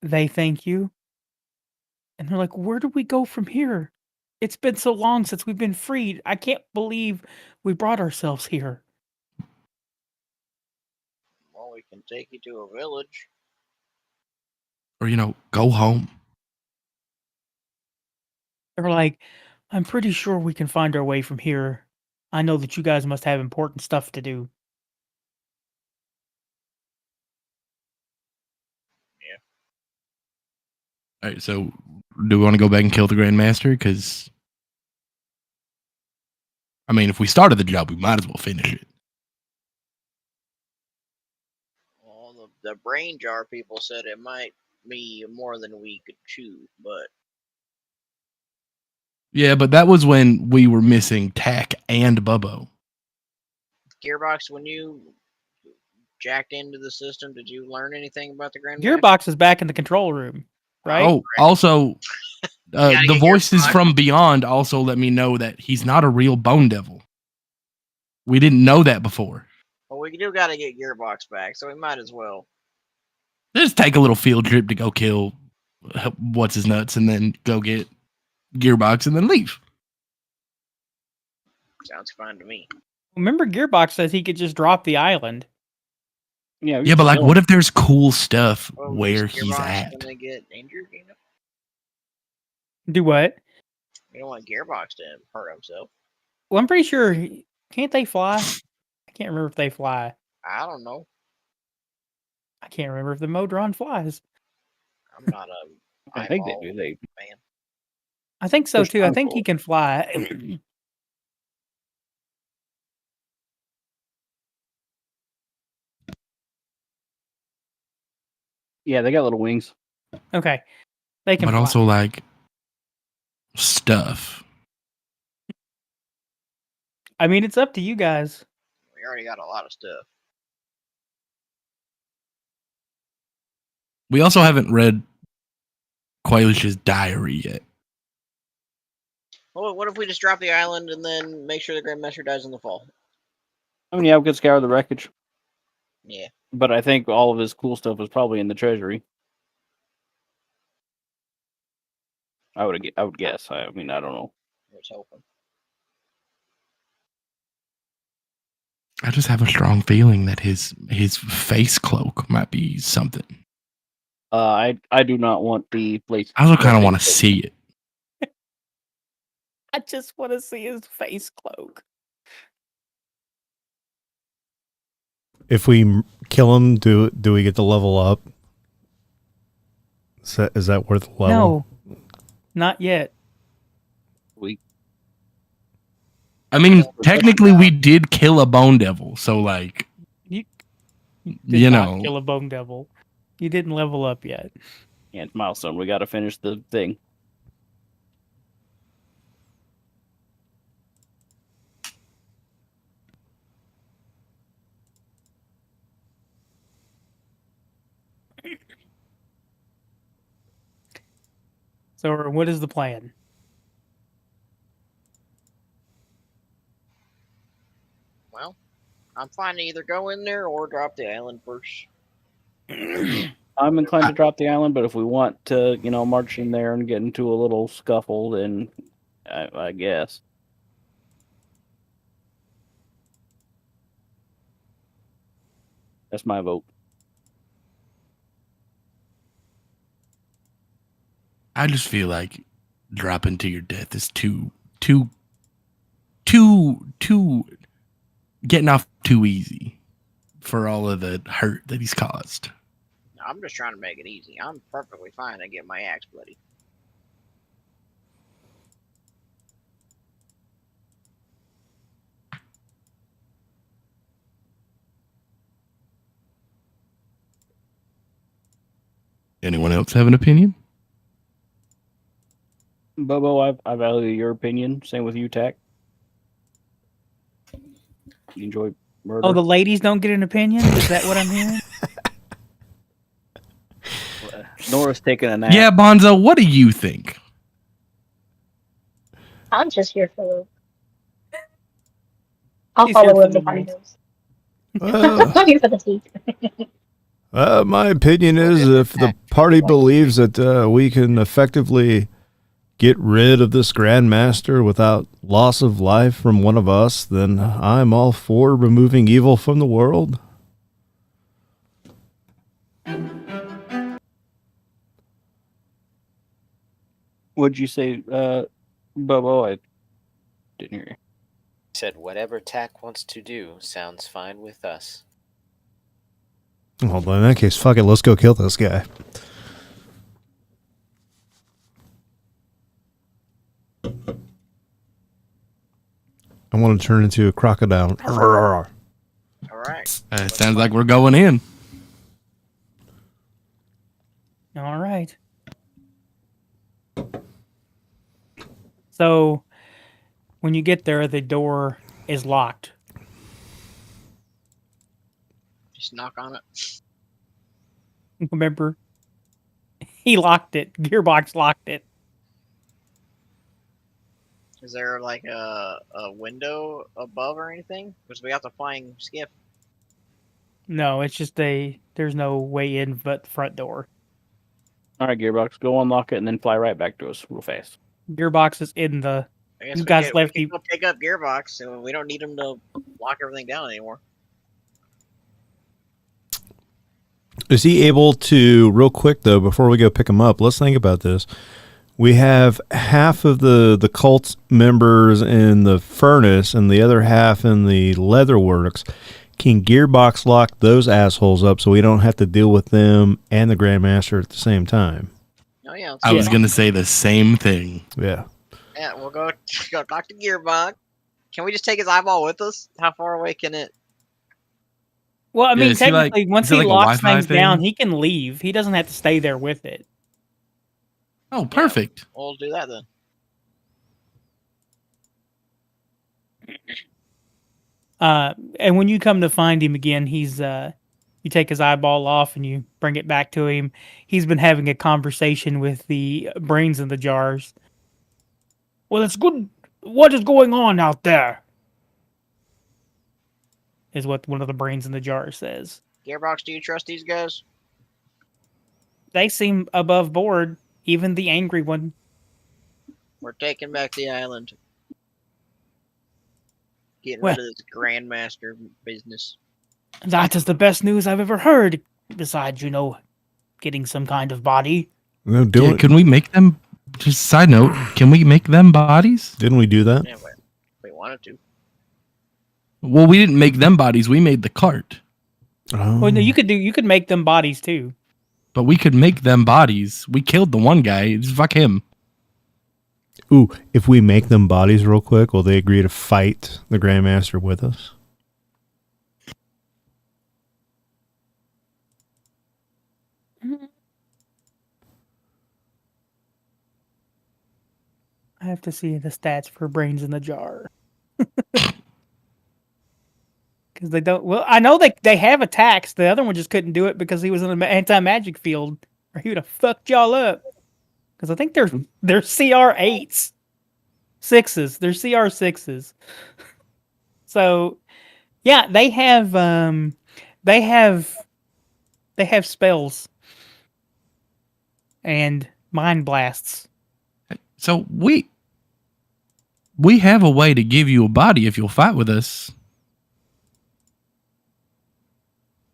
they thank you. And they're like, where do we go from here? It's been so long since we've been freed. I can't believe we brought ourselves here. Well, we can take you to a village. Or, go home. They're like, I'm pretty sure we can find our way from here. I know that you guys must have important stuff to do. All right, so do we want to go back and kill the Grandmaster? Because, if we started the job, we might as well finish it. Well, the brain jar people said it might be more than we could chew, but... Yeah, but that was when we were missing Tack and Bubbo. Gearbox, when you jacked into the system, did you learn anything about the Grandmaster? Gearbox is back in the control room, right? Oh, also, gotta the get voices Gearbox. from beyond also let me know that he's not a real bone devil. We didn't know that before. Well, we do got to get Gearbox back, so we might as well. Just take a little field trip to go kill what's his nuts and then go get Gearbox and then leave. Sounds fine to me. Remember, Gearbox says he could just drop the island. Yeah, Yeah, but like, what if there's cool stuff Well, where is he's Gearbox at? gonna get injured, you know? Do what? You don't want Gearbox to hurt himself. Well, I'm pretty sure. Can't they fly? I can't remember if they fly. I don't know. I can't remember if the Modron flies. I'm not a I think they eyeball do. They man. I think so There's too. I think he control. can fly. Yeah, they got little wings. Okay, they can But fly. also like stuff. I mean, it's up to you guys. We already got a lot of stuff. We also haven't read Quailish's diary yet. Well, what if we just drop the island and then make sure the Grandmaster dies in the fall? I mean, yeah, we could scour the wreckage. Yeah. But I think all of his cool stuff was probably in the treasury. I would guess. I mean, I don't know. Let's hoping. I just have a strong feeling that his face cloak might be something. I do not want the place. I also kind of want to see it. I just want to see his face cloak. If we kill him, do we get to level up? Is that worth the level? No, not yet. I mean, technically, we did kill a bone devil, so like, You did you not know, kill a bone devil. You didn't level up yet. Yeah, it's milestone. We got to finish the thing. So, what is the plan? Well, I'm fine to either go in there or drop the island first. I'm inclined to drop the island, but if we want to, march in there and get into a little scuffle, then I guess. That's my vote. I just feel like dropping to your death is too getting off too easy for all of the hurt that he's caused. I'm just trying to make it easy. I'm perfectly fine to get my axe bloody. Anyone else have an opinion? Bobo, I value your opinion. Same with you, Tack. You enjoy murder? Oh, the ladies don't get an opinion? Is that what I'm hearing? Nora's taking a nap. Yeah, Bonzo, what do you think? I'm just here for. I'll She's here follow for him the if I memories. knows. I'm here for the teeth. My opinion is if the party believes that we can effectively get rid of this Grandmaster without loss of life from one of us, then I'm all for removing evil from the world. What'd you say, Bobo? I didn't hear you. Said whatever Tack wants to do sounds fine with us. Well, in that case, fuck it, let's go kill this guy. I want to turn into a crocodile. All right. Sounds like we're going in. All right. So, when you get there, the door is locked. Just knock on it. Remember? He locked it. Gearbox locked it. Is there like a window above or anything? Because we got the flying skiff. No, it's just there's no way in but the front door. All right, Gearbox, go unlock it and then fly right back to us real fast. Gearbox is in the. I guess You we guys could, left we me. can go pick up Gearbox, so we don't need him to lock everything down anymore. Is he able to, real quick though, before we go pick him up, let's think about this. We have half of the cult members in the furnace and the other half in the leatherworks. Can Gearbox lock those assholes up so we don't have to deal with them and the Grandmaster at the same time? Oh yeah. I was going to say the same thing. Yeah. Yeah, we'll go talk to Gearbox. Can we just take his eyeball with us? How far away can it? Well, I mean, is he like- technically, once is it he like a locks Wi-Fi things down, thing? he can leave. He doesn't have to stay there with it. Oh, perfect. We'll do that then. And when you come to find him again, he's you take his eyeball off and you bring it back to him. He's been having a conversation with the brains in the jars. Well, it's good. What is going on out there? Is what one of the brains in the jar says. Gearbox, do you trust these guys? They seem above board, even the angry one. We're taking back the island. Getting Well- rid of this Grandmaster business. That is the best news I've ever heard. Besides, getting some kind of body. No, Yeah, can we make them? Just side note, can we make them bodies? Didn't we do that? Yeah, we wanted to. Well, we didn't make them bodies. We made the cart, Oh. Well, no, you could make them bodies too. but we could make them bodies. We killed the one guy. Just fuck him. Ooh, if we make them bodies real quick, will they agree to fight the Grandmaster with us? I have to see the stats for brains in the jar. Because they don't. Well, I know they have attacks. The other one just couldn't do it because he was in an anti-magic field, or he would have fucked y'all up. Because I think they're CR8s, 6s. They're CR6s. So, yeah, they have spells and mind blasts. So we have a way to give you a body if you'll fight with us.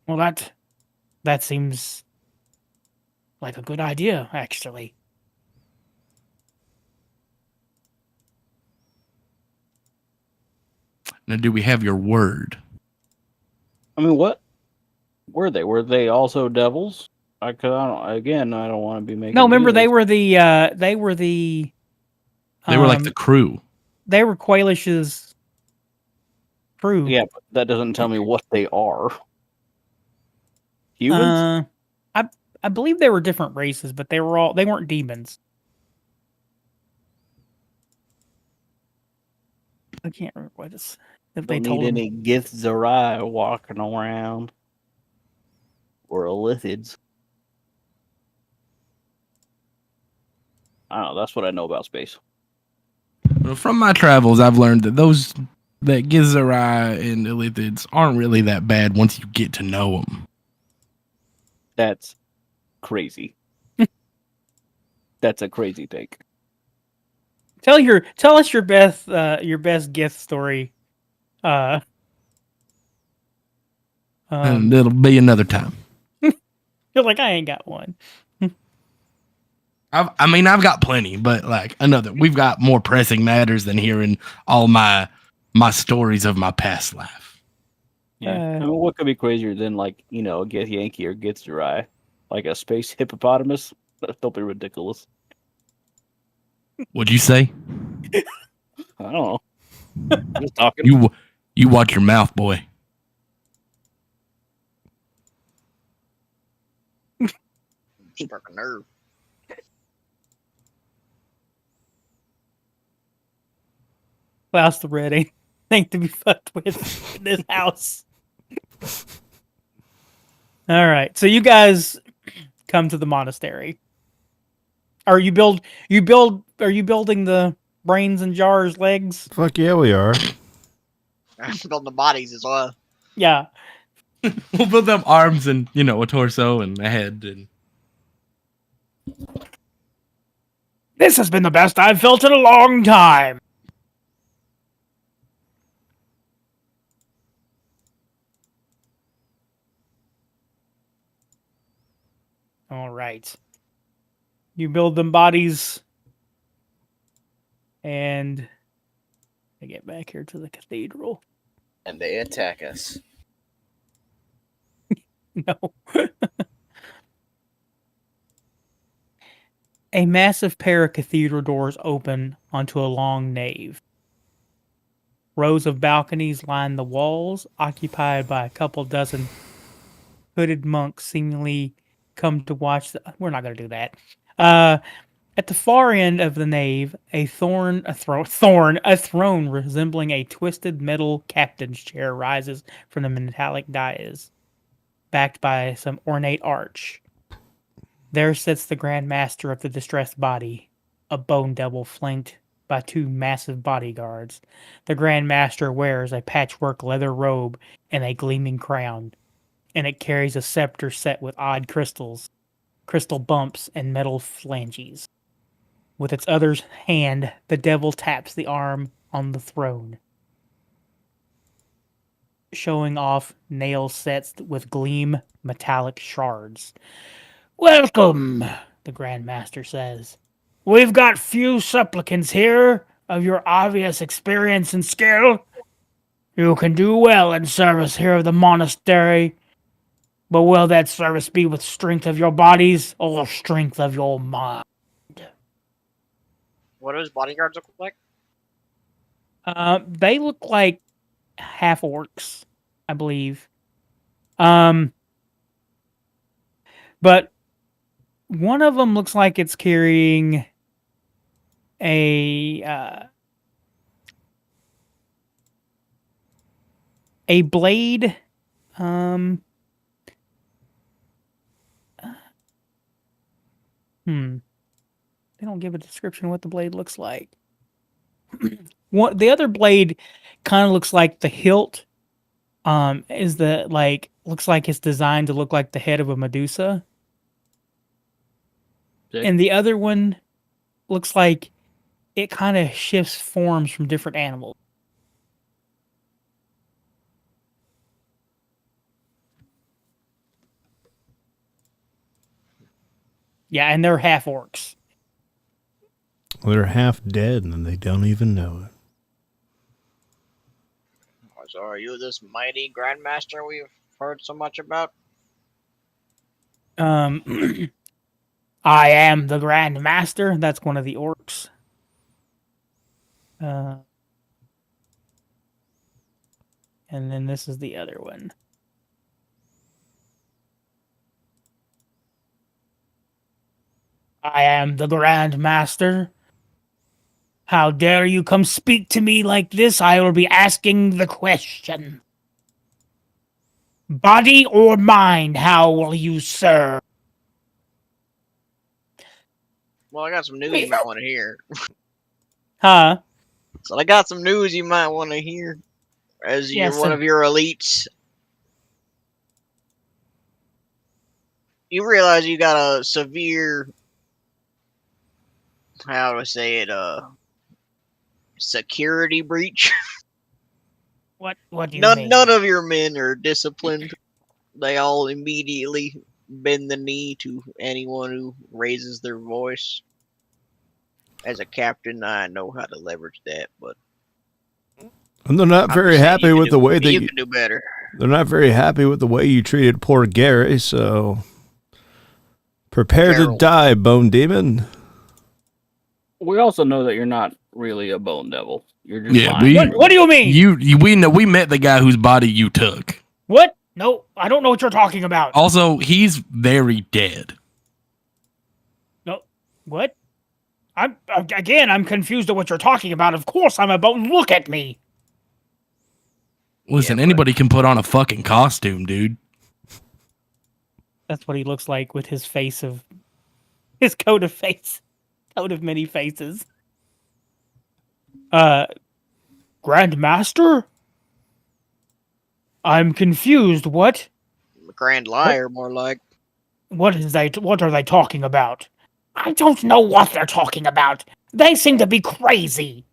Well, that seems like a good idea, actually. Now, do we have your word? I mean, what were they? Were they also devils? I don't want to be making. No, remember they deals. were the They were like the crew. they were Quailish's crew. Yeah, but that doesn't tell me what they are. Humans? I believe they were different races, but they weren't demons. I can't remember what it's. If they Don't told need him. any Githzerai walking around. Or Elithids. I don't know. That's what I know about space. Well, from my travels, I've learned that that Githzerai and Elithids aren't really that bad once you get to know them. That's crazy. That's a crazy take. Tell us your best gift story. And it'll be another time. You're like, I ain't got one. I've got plenty, but we've got more pressing matters than hearing all my stories of my past life. Yeah. I mean, what could be crazier than a Gith Yankee or Githzerai? Like a space hippopotamus? Don't be ridiculous. What'd you say? I don't know. Just talking. You watch your mouth, boy. Struck a nerve. Klaus the Red ain't thing to be fucked with in this house. All right, so you guys come to the monastery. Are you building the brains and jars legs? Fuck yeah, we are. I'm building the bodies as well. Yeah. We'll build up arms and a torso and a head and This has been the best I've felt in a long time. All right. You build them bodies, and they get back here to the cathedral. And they attack us. No. A massive pair of cathedral doors open onto a long nave. Rows of balconies line the walls, occupied by a couple dozen hooded monks seemingly come to watch the... We're not going to do that. At the far end of the nave, a throne resembling a twisted metal captain's chair rises from the metallic dais, backed by some ornate arch. There sits the Grand Master of the distressed body, a bone devil flanked by two massive bodyguards. The Grand Master wears a patchwork leather robe and a gleaming crown, and it carries a scepter set with odd crystals, crystal bumps, and metal phalanges. With its other hand, the devil taps the arm on the throne, showing off nail sets with gleam metallic shards. Welcome, the Grand Master says. We've got few supplicants here of your obvious experience and skill. You can do well in service here of the monastery, but will that service be with strength of your bodies or strength of your mind? What do his bodyguards look like? They look like half orcs, I believe. But one of them looks like it's carrying a blade. They don't give a description of what the blade looks like. The other blade kind of looks like the hilt. Looks like it's designed to look like the head of a Medusa. Okay. And the other one looks like it kind of shifts forms from different animals. Yeah, and they're half orcs. They're half dead and they don't even know it. So are you this mighty Grandmaster we've heard so much about? I am the Grand Master. That's one of the orcs. And then this is the other one. I am the Grand Master. How dare you come speak to me like this? I will be asking the question. Body or mind, how will you serve? Well, I got some news you might want to hear. Huh? So I got some news you might want to hear. As you're one of your elites. You realize you got a severe... How do I say it? Security breach. What do you mean? None of your men are disciplined. They all immediately bend the knee to anyone who raises their voice. As a captain, I know how to leverage that, but And they're not very happy with the way that you can do better. They're not very happy with the way you treated poor Gary, so prepare to die, Bone Demon. We also know that you're not really a bone devil. You're just lying. What do you mean? We met the guy whose body you took. What? No, I don't know what you're talking about. Also, he's very dead. No, what? I'm confused at what you're talking about. Of course I'm a bone. Look at me. Listen, anybody can put on a fucking costume, dude. That's what he looks like with his face of his coat of many faces. Grandmaster? I'm confused. What? Grand liar, more like. What are they talking about? I don't know what they're talking about. They seem to be crazy.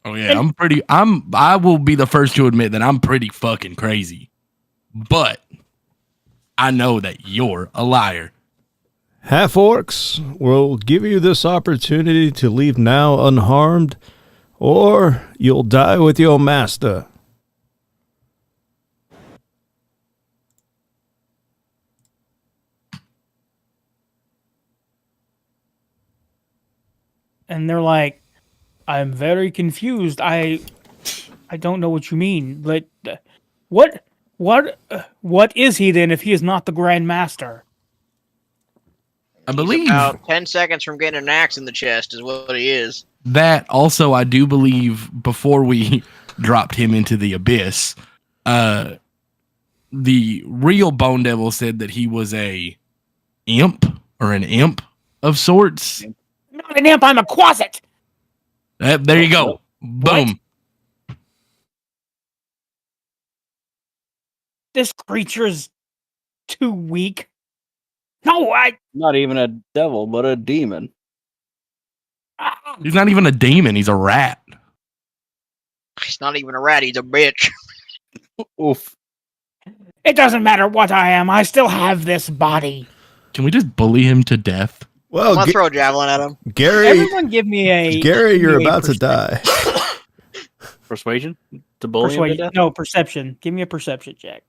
Oh yeah, I will be the first to admit that I'm pretty fucking crazy. But I know that you're a liar. Half-orcs will give you this opportunity to leave now unharmed, or you'll die with your master. And they're like, I'm very confused. I don't know what you mean. But what is he then if he is not the Grand Master? I He's believe about 10 seconds from getting an axe in the chest is what he is. that. Also, I do believe before we dropped him into the abyss, the real Bone Devil said that he was a imp or an imp of sorts. Not an imp, I'm a quasit. There you go. Boom. This creature's too weak. No, Not even a devil, but a demon. He's not even a demon. He's a rat. He's not even a rat, he's a bitch. Oof. It doesn't matter what I am. I still have this body. Can we just bully him to death? I'm Well, gonna throw a javelin at him. Gary, Everyone give me a... you're give me a about to die. Persuasion? To bully him to Persuasion. death? No, perception. Give me a perception check.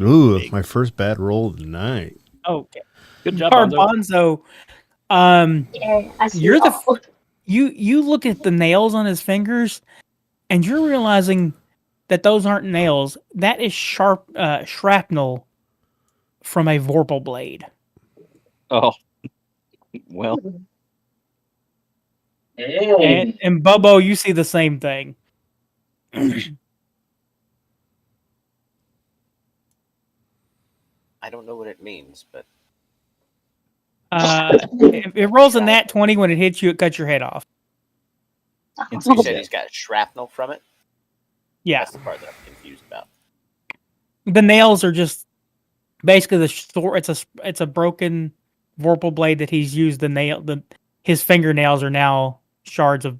Ooh, my first bad roll of the night. Okay. Good job, Bonzo. Garbanzo, Yeah, I see you're the all. you look at the nails on his fingers, and you're realizing that those aren't nails. That is sharp shrapnel from a Vorpal blade. Oh. Well, And Bubbo, you see the same thing. I don't know what it means, but If it rolls a nat 20 when it hits you, it cuts your head off. you said he's got shrapnel from it? Yeah. That's the part that I'm confused about. The nails are just basically the sword. It's a broken Vorpal blade that he's used. His fingernails are now shards of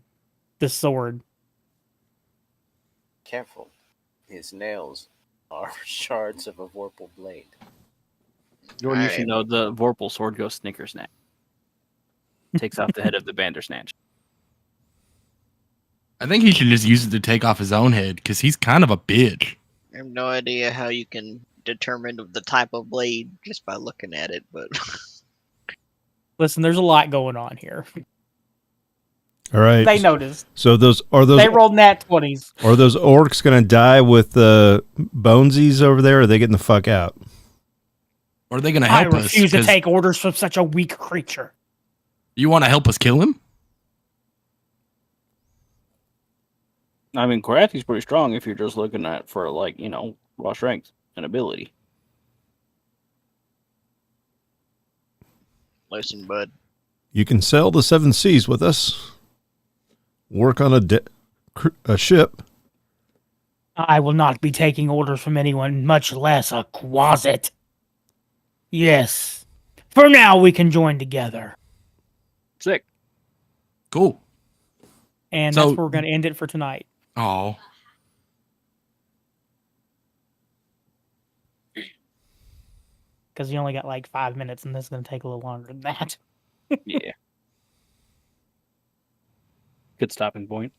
the sword. Careful. His nails are shards of a Vorpal blade. Jordan, you should know the Vorpal sword goes snickersnack. Takes off the head of the Bandersnatch. I think he should just use it to take off his own head because he's kind of a bitch. I have no idea how you can determine the type of blade just by looking at it, but Listen, there's a lot going on here. All right. They noticed. So They rolled nat 20s. are those orcs gonna die with the bonesies over there? Or are they getting the fuck out? Or are they going to I help us? refuse to 'Cause take orders from such a weak creature. You want to help us kill him? I mean, Krathi's pretty strong if you're just looking at for, like, raw strength and ability. listen, bud. You can sail the 7 seas with us. Work on a ship. I will not be taking orders from anyone, much less a quasit. Yes. For now, we can join together. Sick. Cool. And So- that's where we're going to end it for tonight. Oh. Because you only got like 5 minutes, and this is going to take a little longer than that. Yeah. Good stopping point.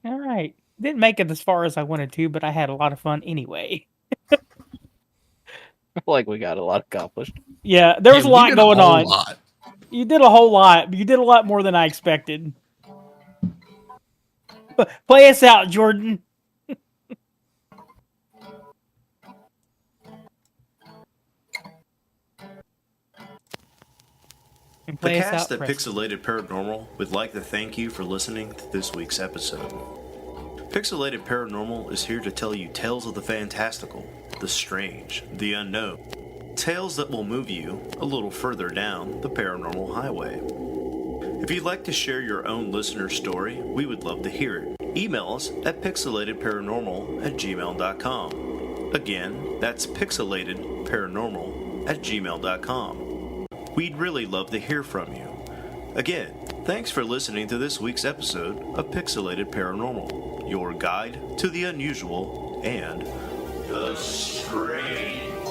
All right. Didn't make it as far as I wanted to, but I had a lot of fun anyway. I feel like we got a lot accomplished. Yeah, there was a Yeah, we lot did going whole on. lot. You did a whole lot. You did a lot more than I expected. Play us out, Jordan. And The play us cast out, at Preston. Pixelated Paranormal would like to thank you for listening to this week's episode. Pixelated Paranormal is here to tell you tales of the fantastical, the strange, the unknown. Tales that will move you a little further down the paranormal highway. If you'd like to share your own listener story, we would love to hear it. Email us at pixelatedparanormal@gmail.com. Again, that's pixelatedparanormal@gmail.com. We'd really love to hear from you. Again, thanks for listening to this week's episode of Pixelated Paranormal, your guide to the unusual and the strange.